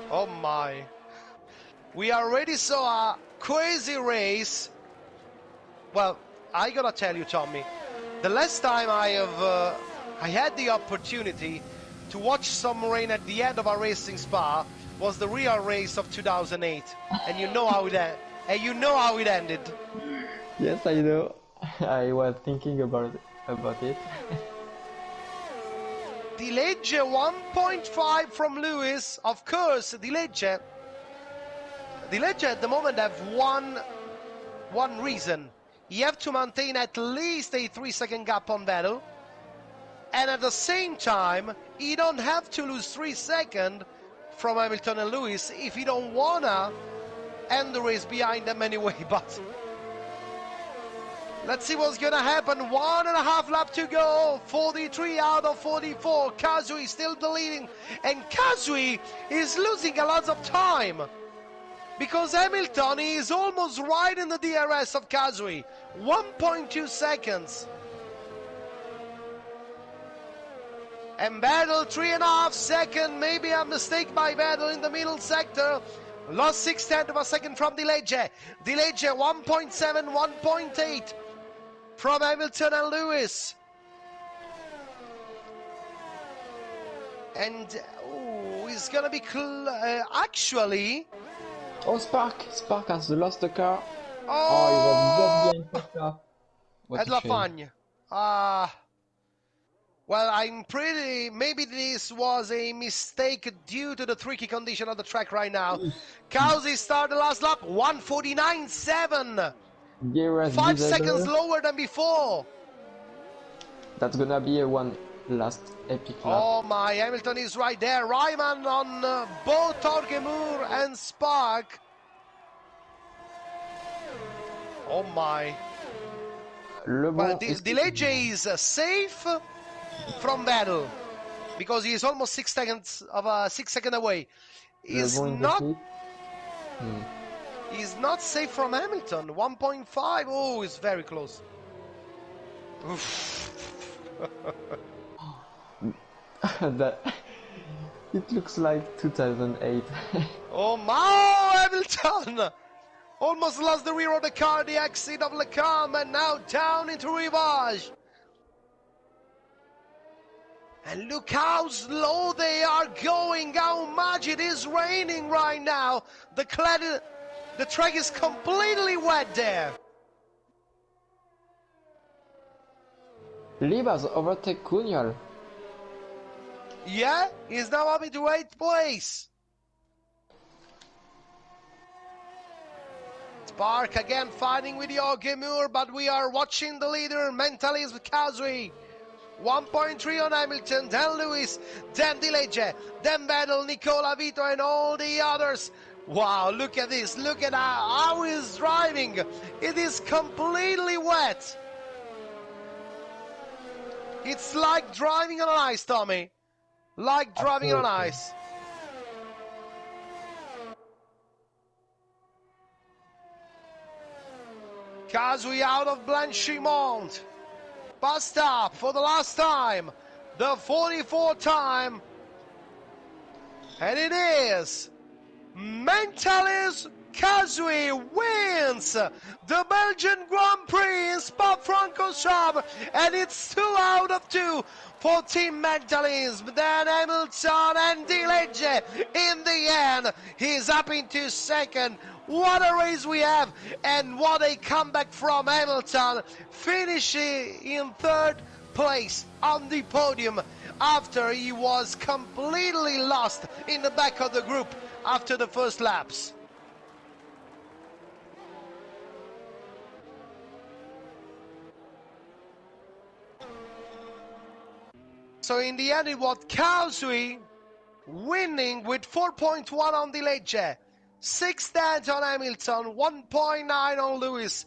Oh my. We already saw a crazy race. Well, I gotta tell you, Tommy, the last time I had the opportunity to watch some rain at the end of a racing spa was the real race of 2008, and you know how it ended. Yes, I know. I was thinking about it. Di Legge 1.5 from Lewis. Of course, Di Legge at the moment have one reason. You have to maintain at least a 3-second gap on Vettel, and at the same time you don't have to lose 3 seconds from Hamilton and Lewis if you don't wanna end the race behind them anyway. But let's see what's gonna happen. 1.5 lap to go. 43 out of 44. Kazui still the leading, and Kazui is losing a lot of time because Hamilton is almost right in the DRS of Kazui. 1.2 seconds. And Vettel 3.5 seconds. Maybe a mistake by Vettel in the middle sector. Lost 0.6 of a second from Di Legge. Di Legge 1.7, 1.8 from Hamilton and Lewis. And it's gonna be actually. Oh, Spark has lost the car. Oh, he was just behind the car. At La Fagne. Well, I'm pretty... Maybe this was a mistake due to the tricky condition of the track right now. Kazui started the last lap, 1:49.7. 5 seconds lower than before. That's gonna be a one last epic lap. Oh my, Hamilton is right there. Ryman on both Orgemur and Spark. Oh my. Well, Di Legge is safe from Vettel because he is almost 6 seconds away. He's not safe from Hamilton. 1.5. Oh, it's very close. That it looks like 2008. Oh my, Hamilton almost lost the rear of the car, the exit of Le Cam, and now down into Rivage. And look how slow they are going, how much it is raining right now. The track is completely wet there. Libas overtake Cunhal. Yeah, he's now up into 8th place. Spark again fighting with Orgemur, but we are watching the leader mentally is Kazui. 1.3 on Hamilton, then Lewis, then Di Legge, then Vettel, Nicola Vito, and all the others. Wow, look at this. Look at how he's driving. It is completely wet. It's like driving on ice, Tommy. Like driving on ice. Kazui out of Blanchimont. Bus stop for the last time, the 44th time. And it is Mentalist Kazui wins the Belgian Grand Prix in Spa-Francorchamps, and it's 2 out of 2 for Team Mentalism. Then Hamilton and Dilegge in the end. He's up into second. What a race we have, and what a comeback from Hamilton, finishing in third place on the podium after he was completely lost in the back of the group after the first laps. So in the end it was Kazui winning with 4.1 on the Lecce, 6th on Hamilton, 1.9 on Lewis,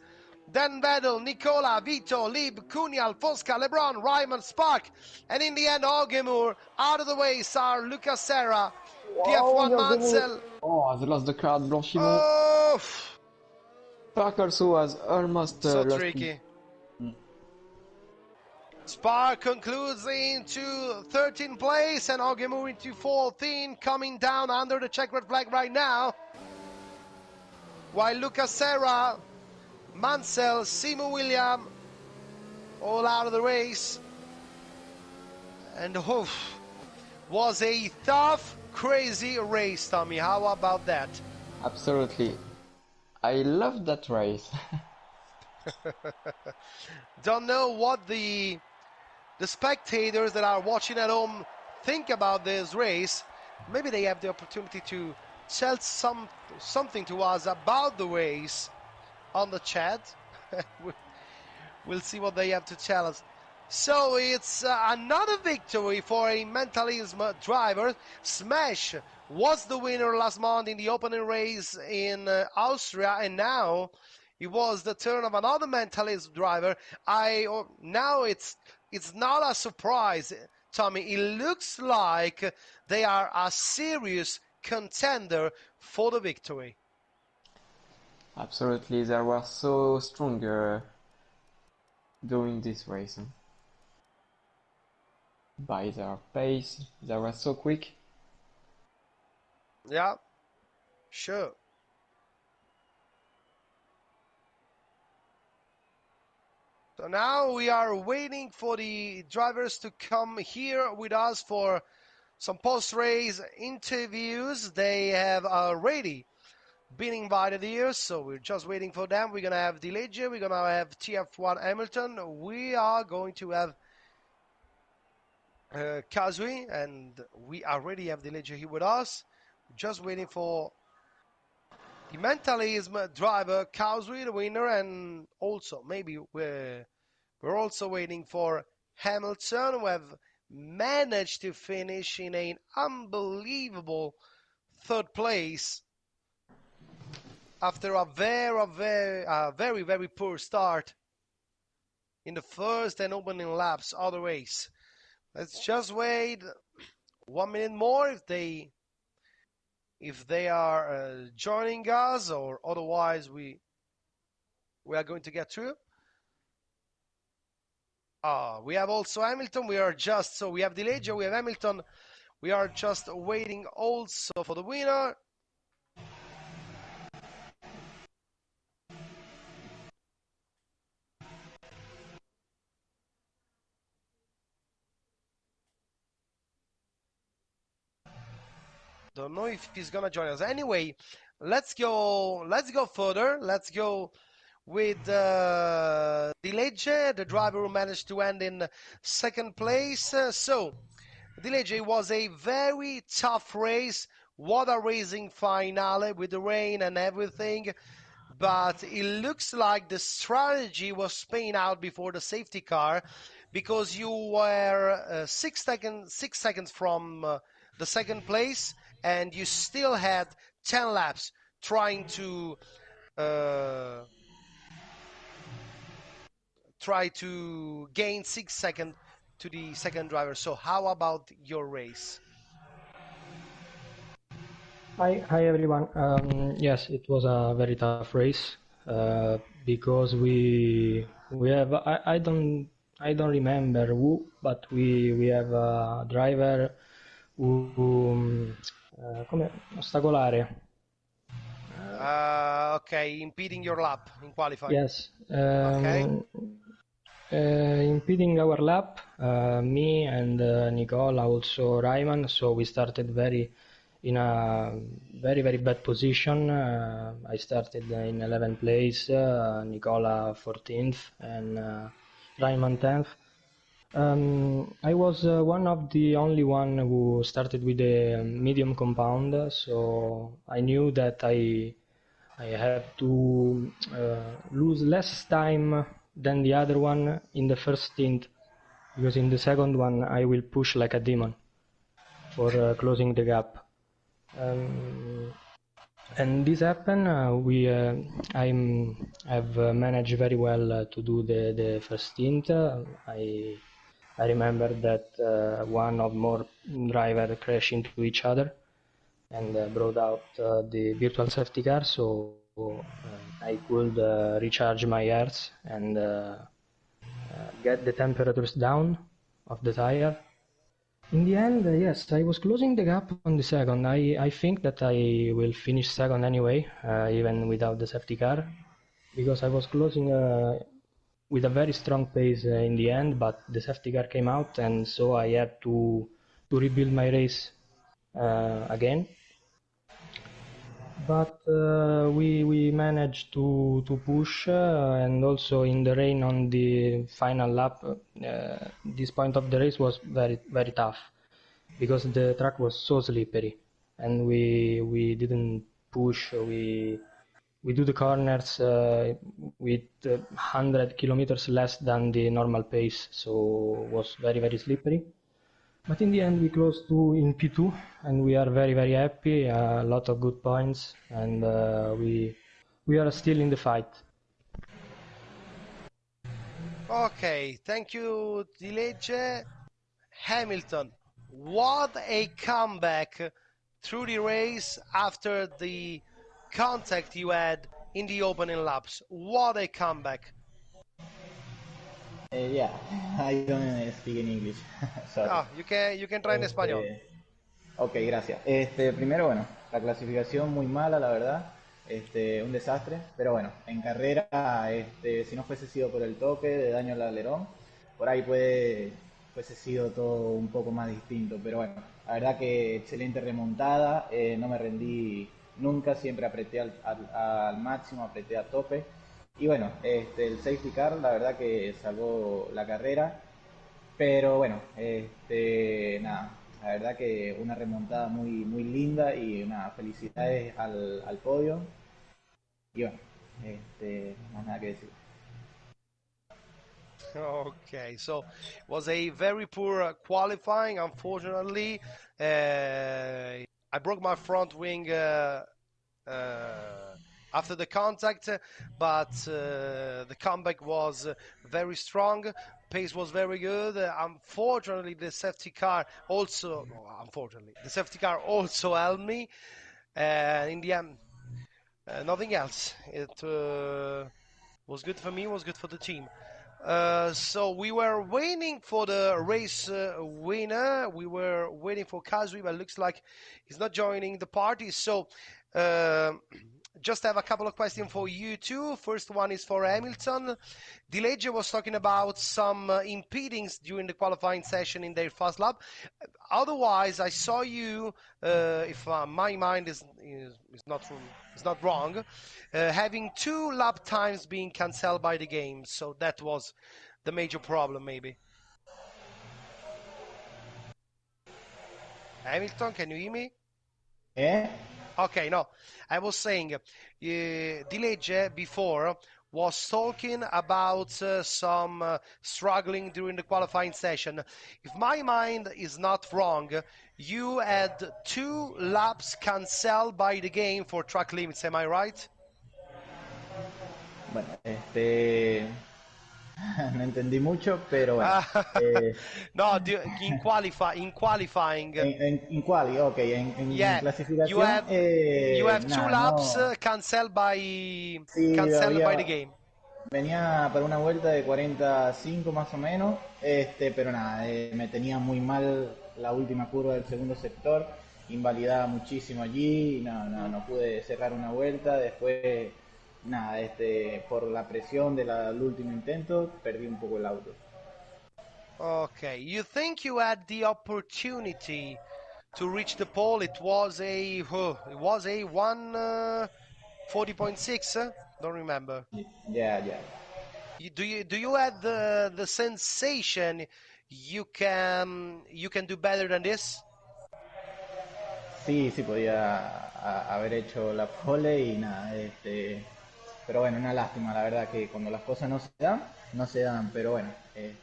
then Vettel, Nicola, Vito, Lieb, Cunial, Fosca, LeBron, Ryman, Spark, and in the end Augemur. Out of the way are Lucas Serra, TF1 Mansell. Oh, they lost the card, Blanchimont. Oh, Spark also was almost so lost. tricky. Spark concludes into 13th place and Augemur into 14th, coming down under the checkered flag right now. While Lucas Serra, Mansell, Simu William, all out of the race. And was a tough, crazy race, Tommy. How about that? Absolutely. I love that race. Don't know what the spectators that are watching at home think about this race. Maybe they have the opportunity to tell something to us about the race on the chat. We'll see what they have to tell us. So it's another victory for a Mentalism driver. Smash was the winner last month in the opening race in Austria, and now it was the turn of another Mentalism driver. Now it's not a surprise, Tommy. It looks like they are a serious contender for the victory. Absolutely, they were so strong during this race. By their pace, they were so quick. Yeah, sure. So now we are waiting for the drivers to come here with us for some post-race interviews. They have already been invited here, so we're just waiting for them. We're going to have Dilegge, we're going to have TF1 Hamilton, we are going to have Kazui, and we already have Dilegge here with us. Just waiting for the Mentalism driver, Kazui, the winner, and also maybe we're also waiting for Hamilton, who have managed to finish in an unbelievable third place after a very poor start in the first and opening laps of the race. Let's just wait 1 minute more if they are joining us, or otherwise we are going to get through. We have also Hamilton. We have Dilegge, we have Hamilton. We are just waiting also for the winner. Don't know if he's gonna join us. Anyway, let's go further. Let's go with Dilegge, the driver who managed to end in second place. So Dilegge, was a very tough race. What a racing finale with the rain and everything. But it looks like the strategy was paying out before the safety car, because you were 6 seconds from the second place, and you still had 10 laps trying to gain 6 seconds to the second driver. So how about your race? Hi everyone. Yes, it was a very tough race. because we have I don't remember who, but we have a driver who come ostacolare. Okay, impeding your lap in qualifying. Yes. Okay. Impeding our lap, me and Nicola, also Ryman. So we started in a very bad position. I started in 11th place, Nicola 14th, and Ryman 10th. I was one of the only one who started with a medium compound, so I knew that I have to lose less time than the other one in the first stint, because in the second one I will push like a demon for closing the gap. And this happened. I've managed very well to do the first stint. I remember that one of more driver crashed into each other and brought out the virtual safety car, so I could recharge my air's and get the temperatures down of the tire. In the end, yes, I was closing the gap on the second. I think that I will finish second anyway, even without the safety car, because I was closing with a very strong pace in the end, but the safety car came out, and so I had to rebuild my race again. But we managed to push, and also in the rain on the final lap, this point of the race was very tough because the track was so slippery, and we didn't push. We do the corners with 100 kilometers less than the normal pace, so it was very slippery. But in the end, we closed in P2, and we are very happy. A lot of good points, and we are still in the fight. Okay, thank you, Dilegge. Hamilton, what a comeback through the race after the contact you had in the opening laps. What a comeback. Yeah, I don't speak in English. Sorry. Ah, you can try in español. Ok, gracias. Primero, bueno, la clasificación muy mala, la verdad. Un desastre. Pero bueno, en carrera, si no fuese sido por el toque de daño al alerón, por ahí fuese sido todo un poco más distinto. Pero bueno, la verdad que excelente remontada. No me rendí nunca, siempre apreté al máximo, apreté a tope. Y bueno, el safety car, la verdad que salvó la carrera. Pero bueno, nada, la verdad que una remontada muy linda y una felicidades al podio. Y bueno, más nada que decir. Okay, so it was a very poor qualifying, unfortunately. I broke my front wing after the contact, but the comeback was very strong. Pace was very good. Unfortunately, the safety car also. Unfortunately, the safety car also helped me. In the end, nothing else. It was good for me. Was good for the team. So we were waiting for the race winner. We were waiting for Kazui, but looks like he's not joining the party. So just have a couple of questions for you two. First one is for Hamilton. Dilegge was talking about some impedings during the qualifying session in their first lap. Otherwise, I saw you, if my mind is not wrong, having 2 lap times being cancelled by the game. So that was the major problem, maybe. Hamilton, can you hear me? ¿Eh? Okay, no. I was saying, Dilegge before was talking about some struggling during the qualifying session. If my mind is not wrong, you had 2 laps cancelled by the game for track limits. Am I right? Bueno, No entendí mucho, pero bueno. Eh, No, in qualifying. en quali, ok, en Yeah, you clasificación, have you have two nada, laps no. Sí, cancelled by the game. venía para una vuelta de 45 más o menos, pero nada, me tenía muy mal la última curva del segundo sector, invalidaba muchísimo allí, no pude cerrar una vuelta, después nada, por la presión del último intento, perdí un poco el auto. Okay, you think you had the opportunity to reach the pole? It was a 1:40.6. Don't remember. Ya. Do you had the sensation you can do better than this? Sí, podía haber hecho la pole y nada, pero bueno, una lástima, la verdad que cuando las cosas no se dan, no se dan, pero bueno,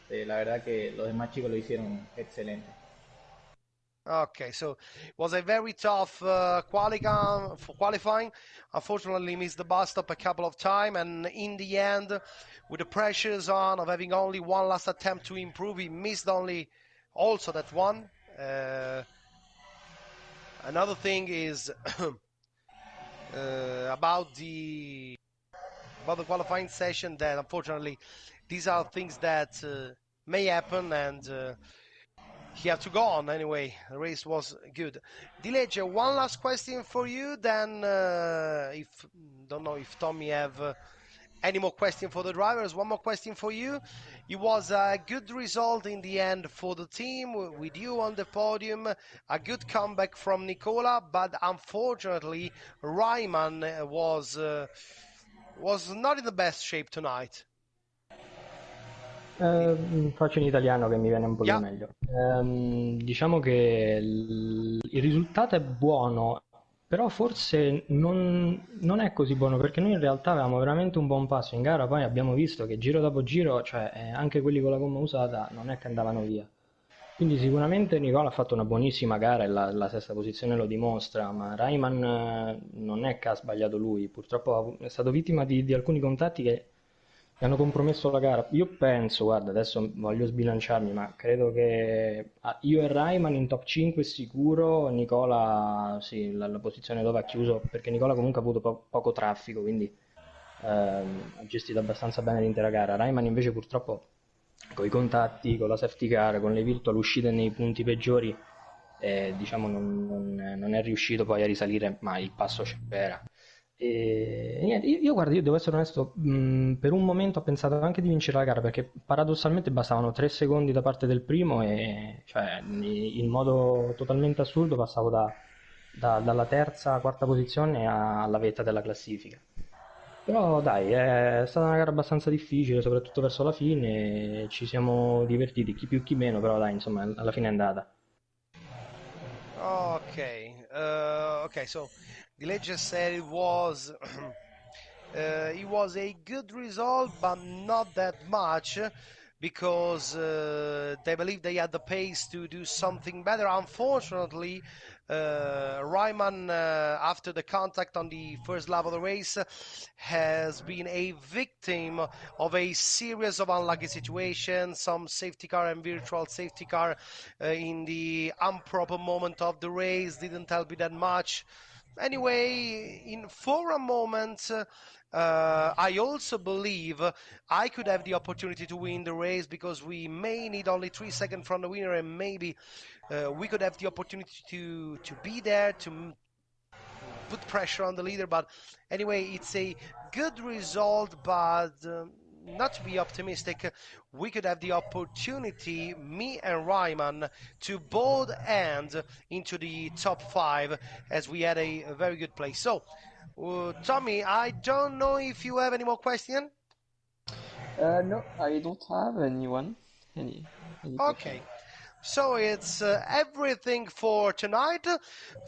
la verdad que los demás chicos lo hicieron excelente. Okay, so it was a very tough qualifying. Unfortunately, missed the bus stop a couple of times, and in the end, with the pressures on of having only one last attempt to improve, he missed only also that one. Another thing is about the qualifying session that unfortunately these are things that may happen and he had to go on anyway. The race was good. Dileggio, one last question for you. Then, if don't know if Tommy have any more question for the drivers. One more question for you. It was a good result in the end for the team with you on the podium. A good comeback from Nicola, but unfortunately, Ryman was not in the best shape tonight. Faccio in italiano che mi viene un pochino Yeah. meglio. Diciamo che il risultato è buono, però forse non è così buono perché noi in realtà avevamo veramente un buon passo in gara, poi abbiamo visto che giro dopo giro, cioè anche quelli con la gomma usata non è che andavano via. Quindi sicuramente Nicola ha fatto una buonissima gara e la sesta posizione lo dimostra, ma Rayman non è che ha sbagliato lui, purtroppo è stato vittima di alcuni contatti che gli hanno compromesso la gara. Io penso, guarda, adesso voglio sbilanciarmi, ma credo che io e Rayman in top 5 sicuro, Nicola sì, la posizione dove ha chiuso, perché Nicola comunque ha avuto poco traffico, quindi ha gestito abbastanza bene l'intera gara. Rayman invece purtroppo con i contatti, con la safety car, con le virtual uscite nei punti peggiori, diciamo non è riuscito poi a risalire, ma il passo c'era. E niente, guarda, io devo essere onesto, per un momento ho pensato anche di vincere la gara perché paradossalmente bastavano 3 secondi da parte del primo e cioè, in modo totalmente assurdo passavo dalla terza, quarta posizione alla vetta della classifica. Però dai, è stata una gara abbastanza difficile, soprattutto verso la fine, ci siamo divertiti, chi più chi meno, però dai, insomma, alla fine è andata. Okay, so the legend said it was it was a good result, but not that much because they believe they had the pace to do something better. Unfortunately, Ryman, after the contact on the first lap of the race, has been a victim of a series of unlucky situations, some safety car and virtual safety car in the improper moment of the race, didn't help me that much. Anyway, for a moment, I also believe I could have the opportunity to win the race because we may need only 3 seconds from the winner, and maybe we could have the opportunity to be there to put pressure on the leader. But anyway, it's a good result, but not to be optimistic, we could have the opportunity, me and Ryman, to both end into the top 5 as we had a very good play. So, Tommy, I don't know if you have any more questions. No, I don't have any question. Okay. So it's everything for tonight.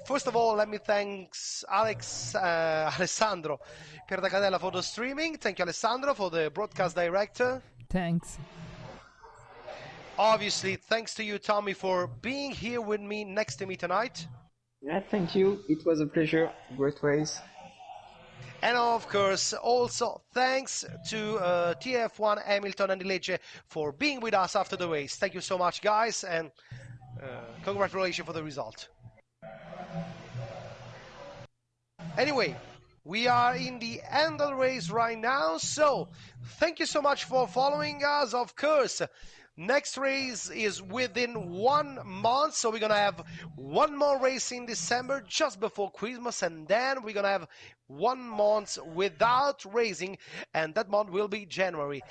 First of all, let me thanks Alessandro Pierdacadella for the streaming. Thank you, Alessandro, for the broadcast director. Thanks. Obviously, thanks to you, Tommy, for being here with me next to me tonight. Yeah, thank you. It was a pleasure. Great race. And of course, also thanks to TF1 Hamilton and Lecce for being with us after the race. Thank you so much, guys, and congratulations for the result. Anyway, we are in the end of the race right now, so thank you so much for following us. Of course, next race is within 1 month, so we're gonna have one more race in December just before Christmas, and then we're gonna have 1 month without racing, and that month will be January.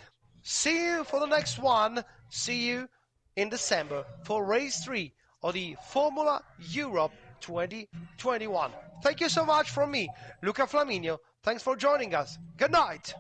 See you for the next one. See you in December for race 3 of the Formula Europe 2021. Thank you so much from me, Luca Flaminio. Thanks for joining us. Good night.